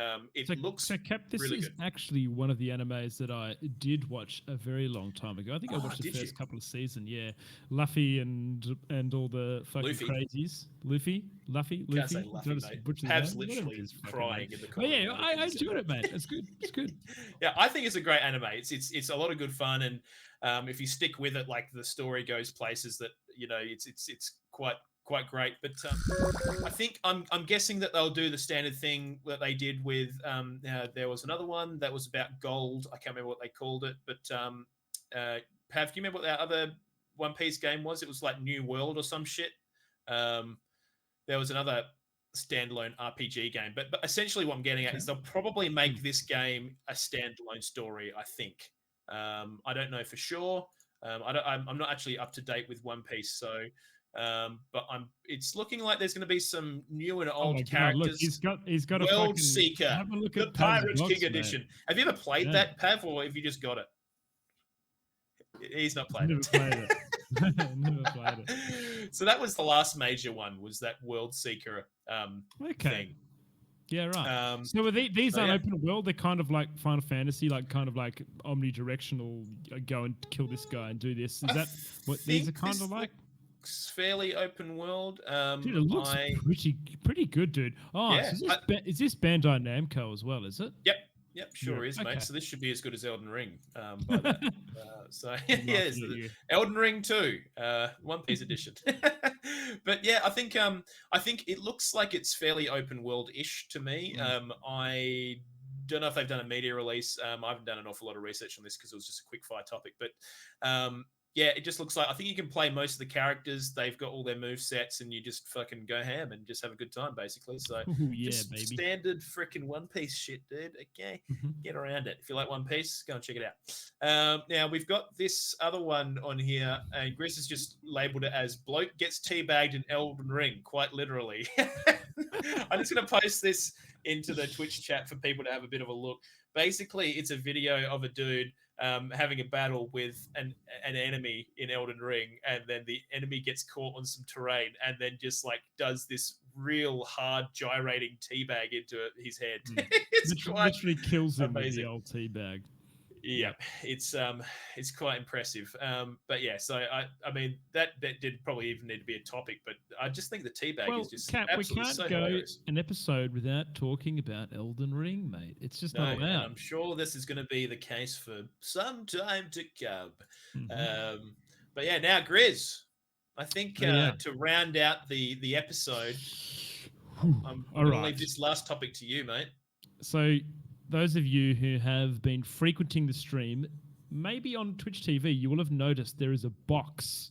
[SPEAKER 1] Looks
[SPEAKER 2] Cap, this
[SPEAKER 1] really
[SPEAKER 2] is
[SPEAKER 1] good.
[SPEAKER 2] actually one of the animes that I did watch a very long time ago. I think I watched the first couple of seasons. Yeah, Luffy and all the fucking crazies. Luffy.
[SPEAKER 1] Can't say Luffy, mate. Pav's literally crying in the corner.
[SPEAKER 2] But yeah, I enjoyed it, mate. It's good. It's good.
[SPEAKER 1] Yeah, I think it's a great anime. It's a lot of good fun, and if you stick with it, like the story goes places that it's quite great. But I think I'm guessing that they'll do the standard thing that they did with there was another one that was about gold. I can't remember what they called it, but Pav, do you remember what that other One Piece game was? It was like New World or some shit. There was another standalone RPG game, but essentially what I'm getting at is they'll probably make this game a standalone story. I think. I don't know for sure. I'm not actually up to date with One Piece, so. But it's looking like there's going to be some new and old characters.
[SPEAKER 2] Look, he's got
[SPEAKER 1] World Seeker, the Pirate King Edition. Have you ever played that, Pav, or have you just got it? He's not played
[SPEAKER 2] it. Never played it.
[SPEAKER 1] So that was the last major one, was that World Seeker thing.
[SPEAKER 2] Yeah, right. So these aren't open world. They're kind of like Final Fantasy, like kind of like omnidirectional. Go and kill this guy and do this. Is that what these are kind of like?
[SPEAKER 1] Fairly open world.
[SPEAKER 2] Dude, it looks pretty good, dude. Oh, yeah, so is this Bandai Namco as well? Is it?
[SPEAKER 1] Yep, sure is, mate. So this should be as good as Elden Ring. By that. Elden Ring 2, One Piece edition. But yeah, I think it looks like it's fairly open world-ish to me. I don't know if they've done a media release. I haven't done an awful lot of research on this because it was just a quick fire topic, but. Yeah, it just looks like, I think you can play most of the characters. They've got all their move sets, and you just fucking go ham and just have a good time, basically. So, just baby. Standard freaking One Piece shit, dude. Okay, get around it. If you like One Piece, go and check it out. Now, we've got this other one on here, and Grizz has just labeled it as Bloke Gets Teabagged in Elden Ring, quite literally. I'm just going to post this into the Twitch chat for people to have a bit of a look. Basically, it's a video of a dude having a battle with an enemy in Elden Ring, and then the enemy gets caught on some terrain and then just like does this real hard gyrating teabag into his head. It's
[SPEAKER 2] literally kills him with the old teabag.
[SPEAKER 1] Yeah, it's quite impressive. But yeah, so I mean that did probably even need to be a topic, but I just think the teabag is just
[SPEAKER 2] Kat, we can't
[SPEAKER 1] so
[SPEAKER 2] go
[SPEAKER 1] hilarious.
[SPEAKER 2] an episode without talking about Elden Ring, mate. It's just not allowed.
[SPEAKER 1] And I'm sure this is going to be the case for some time to come. But yeah, now Grizz, I think to round out the episode, I'm going to leave this last topic to you, mate.
[SPEAKER 2] So those of you who have been frequenting the stream, maybe on Twitch TV, you will have noticed there is a box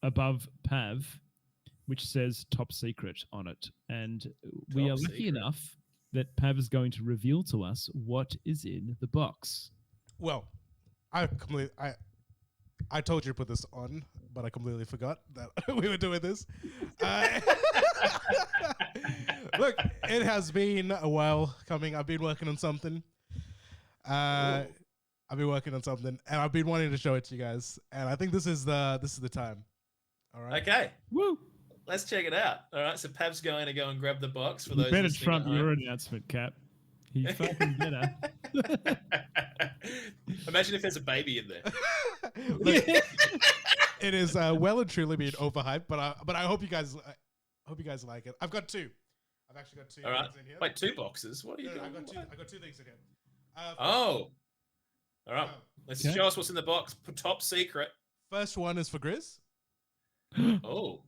[SPEAKER 2] above Pav, which says top secret on it. And we are lucky enough that Pav is going to reveal to us what is in the box.
[SPEAKER 3] Well, I told you to put this on, but I completely forgot that we were doing this. Look, it has been a while coming. I've been working on something. And I've been wanting to show it to you guys. And I think this is the time. All right.
[SPEAKER 1] Okay.
[SPEAKER 2] Woo!
[SPEAKER 1] Let's check it out. All right. So Pav's going to go and grab the box for
[SPEAKER 2] You
[SPEAKER 1] those.
[SPEAKER 2] better trump your announcement, Cap. He fucking better.
[SPEAKER 1] Imagine if there's a baby in there.
[SPEAKER 3] Look, it is well and truly been overhyped, but I hope you guys like it. I've got two. I've actually got two things in here.
[SPEAKER 1] Wait, 2 boxes? What are you doing?
[SPEAKER 3] I got 2 things in here.
[SPEAKER 1] All right. Let's show us what's in the box. Top secret.
[SPEAKER 3] First one is for Grizz.
[SPEAKER 1] Oh.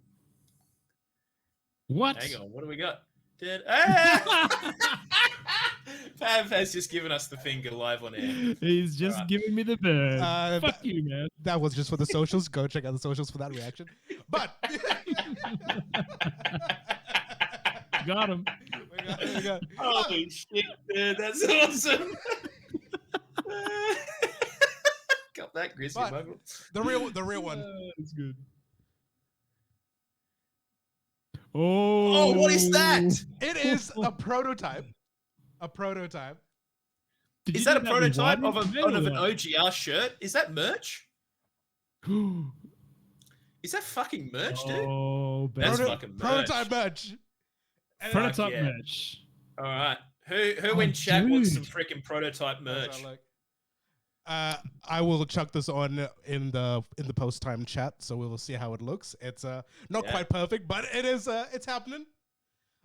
[SPEAKER 2] What?
[SPEAKER 1] Hang on. What do we got? Pav has just given us the finger live on air.
[SPEAKER 2] He's just giving me the bird. Fuck you, man.
[SPEAKER 3] That was just for the socials. Go check out the socials for that reaction. But
[SPEAKER 2] got him.
[SPEAKER 3] We got.
[SPEAKER 1] Holy shit, dude! That's awesome. Got that, Grizz, you muggle.
[SPEAKER 3] The real one.
[SPEAKER 2] That's good.
[SPEAKER 1] Oh, what is that?
[SPEAKER 3] It is a prototype.
[SPEAKER 1] Is that a prototype of an OGR shirt? Is that merch? Is that fucking merch, dude?
[SPEAKER 2] Oh,
[SPEAKER 1] that's fucking merch.
[SPEAKER 3] Prototype merch.
[SPEAKER 2] Prototype merch.
[SPEAKER 1] All right. Who in chat wants some freaking prototype merch?
[SPEAKER 3] I will chuck this on in the post time chat, so we'll see how it looks. It's not quite perfect, but it is it's happening.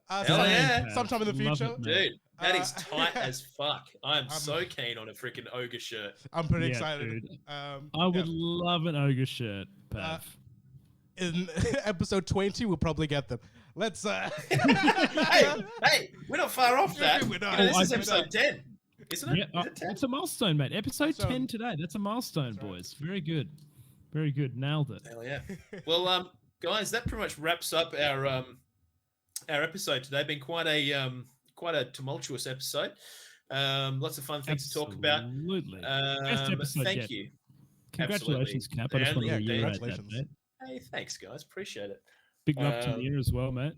[SPEAKER 3] Sometime in the future,
[SPEAKER 1] dude. That is tight as fuck. I'm so keen on a freaking ogre shirt.
[SPEAKER 3] I'm pretty excited.
[SPEAKER 2] I would love an ogre shirt, Pav.
[SPEAKER 3] In episode 20, we'll probably get them. Let's.
[SPEAKER 1] Hey, we're not far off that.
[SPEAKER 3] We're not.
[SPEAKER 1] This is episode 10. Isn't it?
[SPEAKER 2] Yeah, it's a milestone, mate. Episode 10 today. That's a milestone, boys. Very good. Very good. Nailed it.
[SPEAKER 1] Hell yeah. Well, guys, that pretty much wraps up our episode today. Been quite a tumultuous episode. Lots of fun things to talk about.
[SPEAKER 2] Absolutely.
[SPEAKER 1] Best episode thank you.
[SPEAKER 2] Congratulations, Cap. I just want to reiterate that, mate.
[SPEAKER 1] Hey, thanks, guys. Appreciate it.
[SPEAKER 2] Big love to you as well, mate.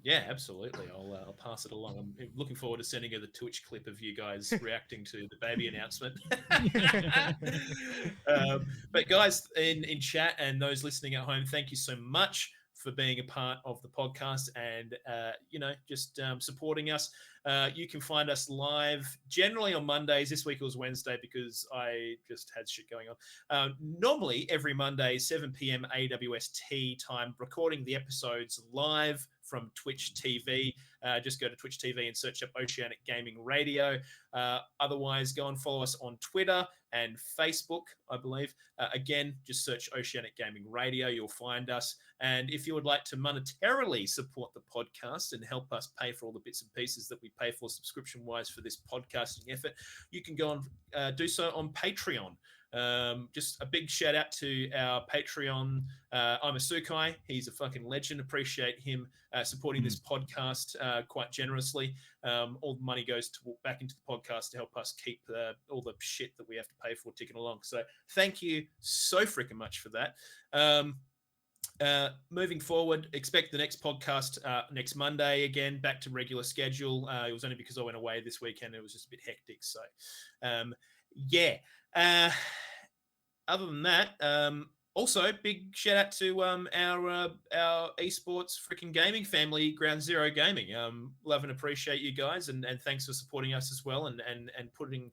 [SPEAKER 1] Yeah, absolutely. I'll pass it along. I'm looking forward to sending her the Twitch clip of you guys reacting to the baby announcement. But guys in chat and those listening at home, thank you so much for being a part of the podcast and just supporting us. You can find us live generally on Mondays. This week it was Wednesday because I just had shit going on. Normally every Monday, 7 p.m. AWST time, recording the episodes live from Twitch TV. Just go to Twitch TV and search up Oceanic Gaming Radio. Otherwise, go and follow us on Twitter and Facebook, I believe. Again, just search Oceanic Gaming Radio. You'll find us. And if you would like to monetarily support the podcast and help us pay for all the bits and pieces that we pay for subscription-wise for this podcasting effort, you can go and do so on Patreon. Just a big shout out to our Patreon, I'm a Sukai. He's a fucking legend. Appreciate him supporting this podcast quite generously. All the money goes back into the podcast to help us keep all the shit that we have to pay for ticking along. So thank you so freaking much for that. Moving forward, expect the next podcast next Monday again, back to regular schedule. It was only because I went away this weekend. It was just a bit hectic. So, other than that, also big shout out to our esports freaking gaming family, Ground Zero Gaming. Love and appreciate you guys, and thanks for supporting us as well, and putting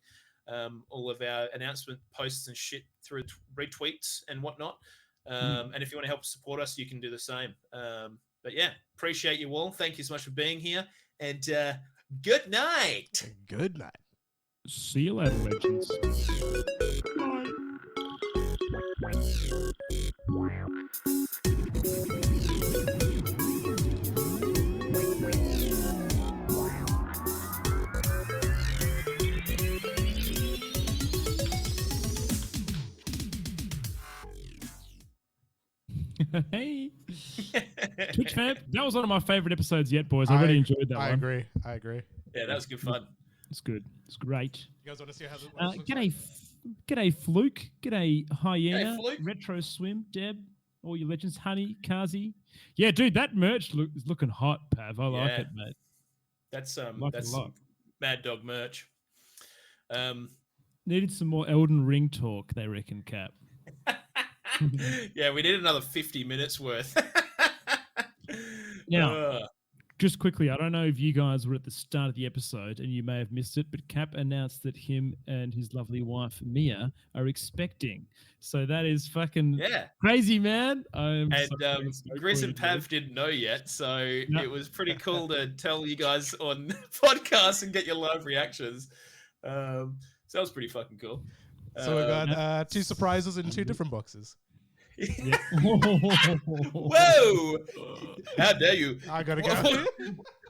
[SPEAKER 1] all of our announcement posts and shit through retweets and whatnot. And if you want to help support us, you can do the same. But yeah, appreciate you all. Thank you so much for being here. And good night.
[SPEAKER 3] Good night.
[SPEAKER 2] See you later, legends. Bye. Hey, Twitch fam, that was one of my favorite episodes yet, boys. I really enjoyed that one.
[SPEAKER 3] I agree.
[SPEAKER 1] Yeah, that was good fun.
[SPEAKER 2] It's good. It's great.
[SPEAKER 3] You guys want to see how this
[SPEAKER 2] G'day Fluke. G'day Hyena.
[SPEAKER 1] Fluke.
[SPEAKER 2] Retro Swim. Deb. All your legends. Honey. Kazi. Yeah, dude, that merch is looking hot, Pav. I like it, mate.
[SPEAKER 1] That's
[SPEAKER 2] that's
[SPEAKER 1] Mad Dog merch.
[SPEAKER 2] Needed some more Elden Ring talk, they reckon, Cap.
[SPEAKER 1] Yeah, we need another 50 minutes worth.
[SPEAKER 2] Now, just quickly, I don't know if you guys were at the start of the episode and you may have missed it, but Cap announced that him and his lovely wife, Mia, are expecting. So that is fucking crazy, man.
[SPEAKER 1] And Grizz and Pav didn't know yet, so it was pretty cool to tell you guys on podcasts and get your live reactions. So that was pretty fucking cool.
[SPEAKER 3] So we got 2 surprises in 2 different boxes.
[SPEAKER 1] Whoa! How dare you?
[SPEAKER 3] I gotta go.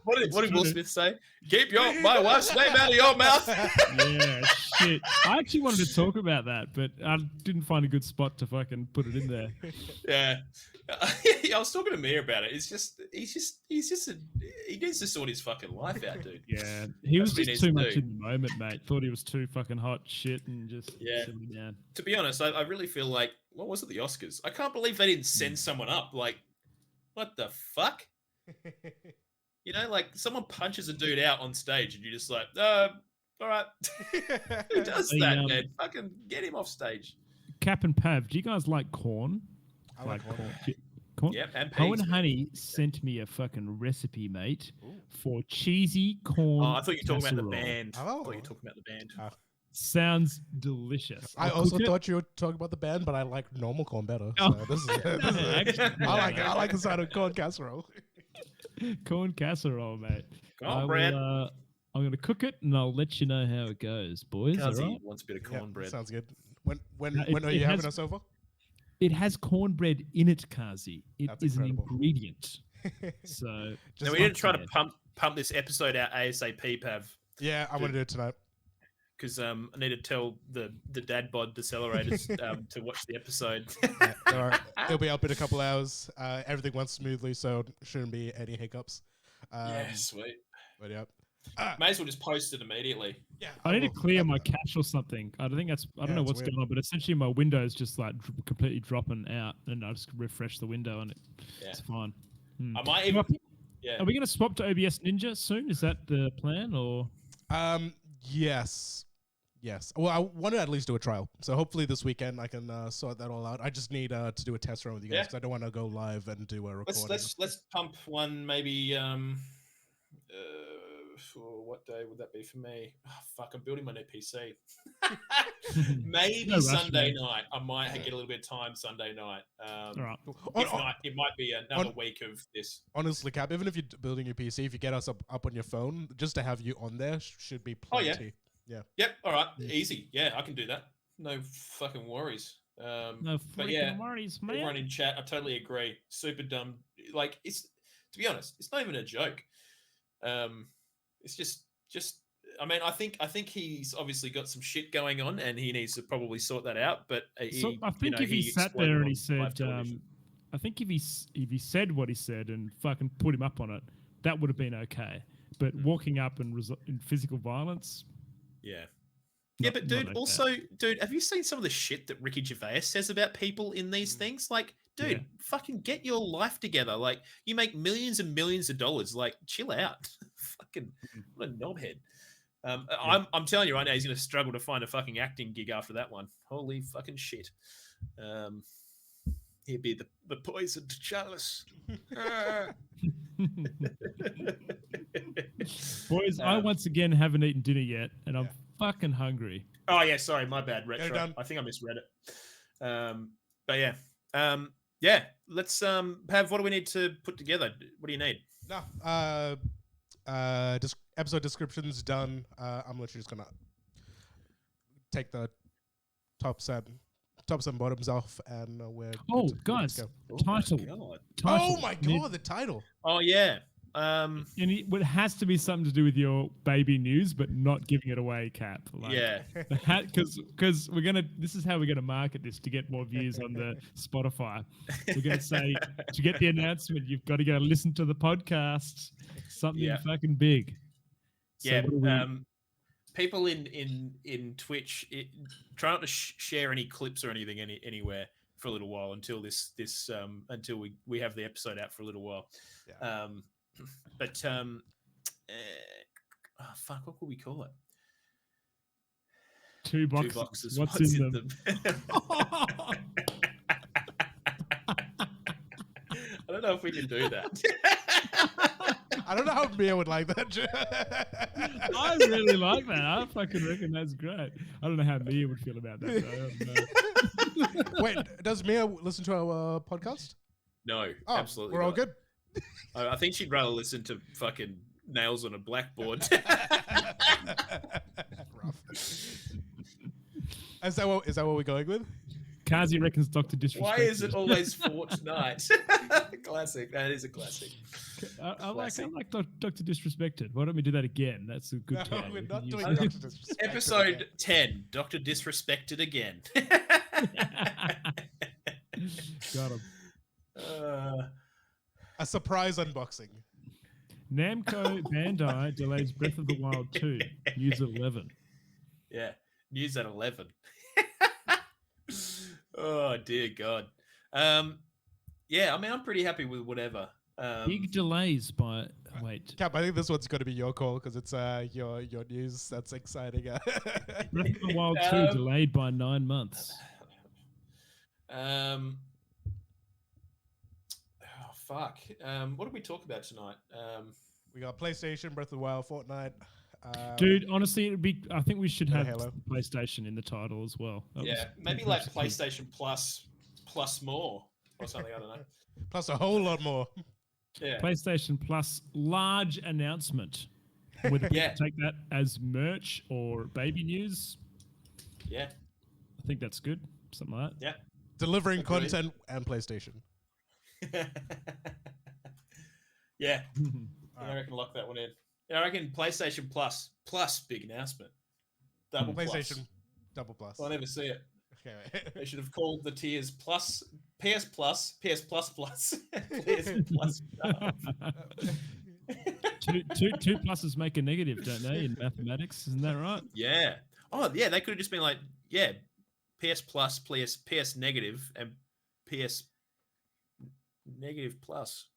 [SPEAKER 1] What did Will Smith say? Keep my wife's name out of your mouth.
[SPEAKER 2] Yeah, shit. I actually wanted to talk about that, but I didn't find a good spot to fucking put it in there.
[SPEAKER 1] Yeah. I was talking to Mia about it. He needs to sort his fucking life out, dude.
[SPEAKER 2] Yeah, he was just too much in the moment, mate. Thought he was too fucking hot shit and just sitting down.
[SPEAKER 1] To be honest, I really feel like, what was it, the Oscars? I can't believe they didn't send someone up. Like, what the fuck? You know, like someone punches a dude out on stage and you're just like, all right. Who does that, man? Fucking get him off stage.
[SPEAKER 2] Cap and Pav, do you guys like corn?
[SPEAKER 3] I like corn.
[SPEAKER 2] Corn?
[SPEAKER 1] Yep, and
[SPEAKER 2] Ho
[SPEAKER 1] peas,
[SPEAKER 2] and Honey sent me a fucking recipe, mate, for cheesy corn.
[SPEAKER 1] Oh, I thought you were talking about the
[SPEAKER 2] casserole.
[SPEAKER 1] band.
[SPEAKER 3] Oh.
[SPEAKER 1] I thought you were talking about the band.
[SPEAKER 2] Sounds delicious.
[SPEAKER 3] I also thought you were talking about the band, but I like normal corn better. So this is I like the sound of corn casserole.
[SPEAKER 2] Corn casserole, mate.
[SPEAKER 1] Cornbread.
[SPEAKER 2] I'm going to cook it and I'll let you know how it goes, boys.
[SPEAKER 1] Kazi
[SPEAKER 2] all right?
[SPEAKER 1] wants a bit of cornbread.
[SPEAKER 3] Sounds good. When are you having us over?
[SPEAKER 2] It has cornbread in it, Kazi. It is
[SPEAKER 3] incredible.
[SPEAKER 2] an ingredient. So
[SPEAKER 1] now, we didn't try to pump this episode out ASAP, Pav.
[SPEAKER 3] Yeah, I'm going to do it tonight.
[SPEAKER 1] Because I need to tell the dad bod decelerators to watch the episode.
[SPEAKER 3] All right. It'll be up in a couple hours. Everything went smoothly, so shouldn't be any hiccups.
[SPEAKER 1] Yeah, sweet.
[SPEAKER 3] But yeah.
[SPEAKER 1] May as well just post it immediately.
[SPEAKER 3] Yeah,
[SPEAKER 2] I need to clear my cache or something. I don't know what's going on, but essentially my Windows just like completely dropping out, and I just refresh the window and it's fine.
[SPEAKER 1] I might even.
[SPEAKER 2] Are we going to swap to OBS Ninja soon? Is that the plan, or?
[SPEAKER 3] Yes. Well, I want to at least do a trial, so hopefully this weekend I can sort that all out. I just need to do a test run with you guys because I don't want to go live and do a recording.
[SPEAKER 1] Let's pump one maybe. For what day would that be for me? Oh, fuck, I'm building my new PC. Maybe Sunday night. I might get a little bit of time Sunday night.
[SPEAKER 2] All right.
[SPEAKER 1] If not, it might be another week of this.
[SPEAKER 3] Honestly, Cap, even if you're building your PC, if you get us up on your phone, just to have you on there should be plenty.
[SPEAKER 1] Oh, yeah. Yep, all right. Easy. Yeah, I can do that. No fucking worries.
[SPEAKER 2] No fucking worries, man.
[SPEAKER 1] Everyone in chat, I totally agree. Super dumb. Like, it's, to be honest, it's not even a joke. It's just. I mean, I think he's obviously got some shit going on, and he needs to probably sort that out. But
[SPEAKER 2] I think if he sat there and he said, I think if he said what he said and fucking put him up on it, that would have been okay. But walking up and in physical violence,
[SPEAKER 1] but dude, dude, have you seen some of the shit that Ricky Gervais says about people in these things? Like, dude, fucking get your life together. Like, you make millions and millions of dollars. Like, chill out. Fucking what a knobhead. I'm telling you right now, he's going to struggle to find a fucking acting gig after that one. Holy fucking shit. He'd be the poisoned chalice.
[SPEAKER 2] Boys, I once again haven't eaten dinner yet, and I'm fucking hungry.
[SPEAKER 1] Oh yeah, sorry, my bad. Retro. I think I misread it. But yeah, yeah. Let's have. What do we need to put together? What do you need?
[SPEAKER 3] No. Episode description's done. I'm literally just gonna take the tops and bottoms off, and we're.
[SPEAKER 2] Oh, guys! Title.
[SPEAKER 3] Oh my god, the title.
[SPEAKER 1] Oh yeah.
[SPEAKER 2] And it has to be something to do with your baby news, but not giving it away, Cap. Like,
[SPEAKER 1] yeah.
[SPEAKER 2] Because we're gonna. This is how we're gonna market this to get more views on the Spotify. We're gonna say to get the announcement, you've got to go listen to the podcast. Something fucking big.
[SPEAKER 1] So people in Twitch, try not to share any clips or anything anywhere for a little while until until we have the episode out for a little while. Yeah. But fuck, what could we call it?
[SPEAKER 2] Two boxes. What's in them?
[SPEAKER 1] I don't know if we can do that.
[SPEAKER 2] I don't know how Mia would like that. I really like that. I fucking reckon that's great. I don't know how Mia would feel about that.
[SPEAKER 3] Wait, does Mia listen to our podcast?
[SPEAKER 1] No, absolutely
[SPEAKER 3] we're
[SPEAKER 1] not.
[SPEAKER 3] all good.
[SPEAKER 1] I think she'd rather listen to fucking nails on a blackboard.
[SPEAKER 3] Is that what we're going with?
[SPEAKER 2] Kazi reckons Dr. Disrespect.
[SPEAKER 1] Why is it always Fortnite? Classic. That is a classic.
[SPEAKER 2] I like Dr. Disrespected. Why don't we do that again? That's a good time.
[SPEAKER 3] We're not doing Dr. Disrespected.
[SPEAKER 1] Episode 10, Dr. Disrespected again.
[SPEAKER 2] Got him.
[SPEAKER 3] A surprise unboxing.
[SPEAKER 2] Namco Bandai delays Breath of the Wild 2. News at 11.
[SPEAKER 1] Yeah, news at 11. Oh, dear God. Yeah, I mean, I'm pretty happy with whatever.
[SPEAKER 2] Big delays by... Wait.
[SPEAKER 3] Cap, I think this one's got to be your call because it's your news. That's exciting.
[SPEAKER 2] Breath of the Wild 2 delayed by 9 months.
[SPEAKER 1] Fuck. What did we talk about tonight?
[SPEAKER 3] We got PlayStation, Breath of the Wild, Fortnite.
[SPEAKER 2] Dude, honestly, I think we should have PlayStation in the title as well.
[SPEAKER 1] Maybe like PlayStation Plus more or something. I don't know.
[SPEAKER 3] Plus a whole lot more.
[SPEAKER 1] Yeah.
[SPEAKER 2] PlayStation Plus large announcement. Would take that as merch or baby news?
[SPEAKER 1] Yeah.
[SPEAKER 2] I think that's good. Something like that.
[SPEAKER 1] Yeah.
[SPEAKER 3] Delivering content and PlayStation.
[SPEAKER 1] Yeah. I reckon lock that one in. Yeah, I reckon PlayStation Plus big announcement. Double
[SPEAKER 3] PlayStation
[SPEAKER 1] plus.
[SPEAKER 3] Double plus.
[SPEAKER 1] I'll never see it.
[SPEAKER 3] Okay.
[SPEAKER 1] They should have called the tiers plus, PS Plus, PS Plus Plus, PS Plus.
[SPEAKER 2] two pluses make a negative, don't they, in mathematics? Isn't that right?
[SPEAKER 1] Yeah. Oh, yeah. They could have just been like, PS Plus, PS negative, and PS negative plus.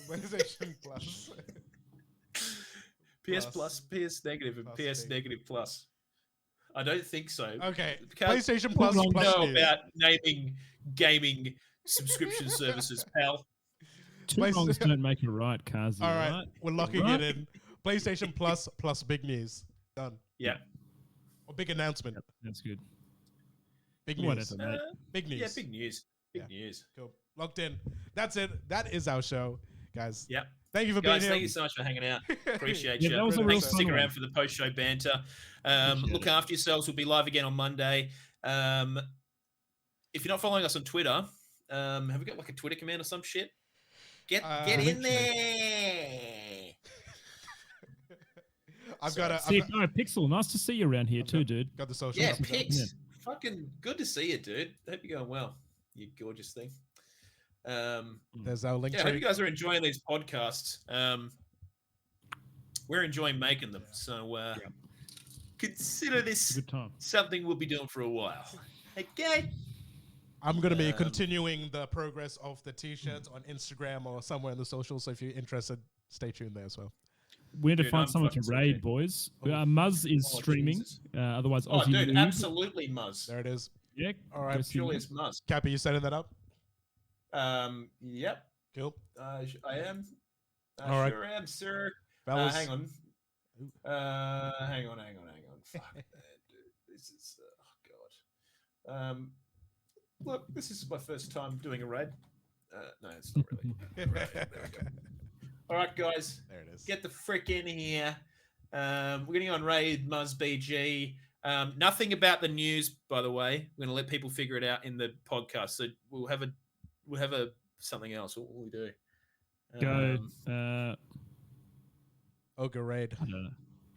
[SPEAKER 3] PlayStation Plus.
[SPEAKER 1] PS Plus, PS negative, and PS negative plus. I don't think so.
[SPEAKER 3] Okay. PlayStation Plus.
[SPEAKER 1] I know about naming gaming subscription services, pal.
[SPEAKER 2] Two wrongs don't make a right, Kazi.
[SPEAKER 3] All right. We're locking it in. PlayStation Plus big news. Done.
[SPEAKER 1] Yeah.
[SPEAKER 3] Or big announcement.
[SPEAKER 2] Yep, that's good.
[SPEAKER 3] Big news. Big news.
[SPEAKER 1] Yeah, big news. Big news.
[SPEAKER 3] Cool. Locked in. That's it. That is our show, guys.
[SPEAKER 1] Yeah.
[SPEAKER 3] Thank you for being here.
[SPEAKER 1] Thank you so much for hanging out. Appreciate you.
[SPEAKER 2] That was a real
[SPEAKER 1] Thanks for sticking around for the post-show banter. Look after yourselves. We'll be live again on Monday. If you're not following us on Twitter, have we got like a Twitter command or some shit? Get in there.
[SPEAKER 3] I've got a
[SPEAKER 2] CFO Pixel. Nice to see you around here too, dude.
[SPEAKER 3] Got the social.
[SPEAKER 1] Yeah, Pix. Fucking good to see you, dude. Hope you're going well. You gorgeous thing.
[SPEAKER 3] There's our link.
[SPEAKER 1] Yeah, I hope you guys are enjoying these podcasts. We're enjoying making them. So consider this something we'll be doing for a while. Okay.
[SPEAKER 3] I'm going to be continuing the progress of the t-shirts on Instagram or somewhere in the socials. So if you're interested, stay tuned there as well.
[SPEAKER 2] We need to find someone to raid, boys. Muzz is streaming. Otherwise, Aussie
[SPEAKER 1] dude, absolutely Muzz.
[SPEAKER 3] There it is.
[SPEAKER 2] Yeah.
[SPEAKER 3] All right.
[SPEAKER 1] Surely it's Muzz.
[SPEAKER 3] Cappy, you setting that up?
[SPEAKER 1] Yep.
[SPEAKER 3] Cool.
[SPEAKER 1] I am.
[SPEAKER 3] All right.
[SPEAKER 1] Sure am, sir.
[SPEAKER 3] Fellas,
[SPEAKER 1] hang on. Hang on. Fuck, man, dude. This is oh god. Look, this is my first time doing a raid. No, it's not really. Right, there we go. All right, guys.
[SPEAKER 3] There it is.
[SPEAKER 1] Get the frick in here. We're getting on raid MuzBG. Nothing about the news, by the way. We're gonna let people figure it out in the podcast. So we'll have a something else. What will we do?
[SPEAKER 2] Go.
[SPEAKER 3] Ogre raid.
[SPEAKER 2] I don't know.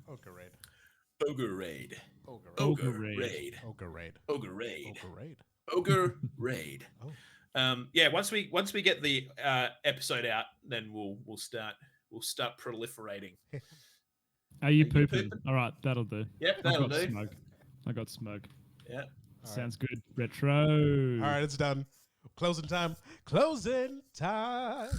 [SPEAKER 3] Ogre raid.
[SPEAKER 1] Ogre raid.
[SPEAKER 3] Ogre raid.
[SPEAKER 1] Ogre
[SPEAKER 2] raid.
[SPEAKER 1] raid.
[SPEAKER 3] Ogre raid.
[SPEAKER 1] Ogre raid.
[SPEAKER 3] Ogre raid.
[SPEAKER 1] Ogre raid.
[SPEAKER 3] Oh.
[SPEAKER 1] Yeah. Once we get the episode out, then we'll start proliferating.
[SPEAKER 2] Are you pooping? All right, that'll do.
[SPEAKER 1] Yep, that'll do.
[SPEAKER 2] Smug. I got smug.
[SPEAKER 1] Yeah.
[SPEAKER 2] Sounds good. Retro.
[SPEAKER 3] All right, it's done. Closing time. Closing time.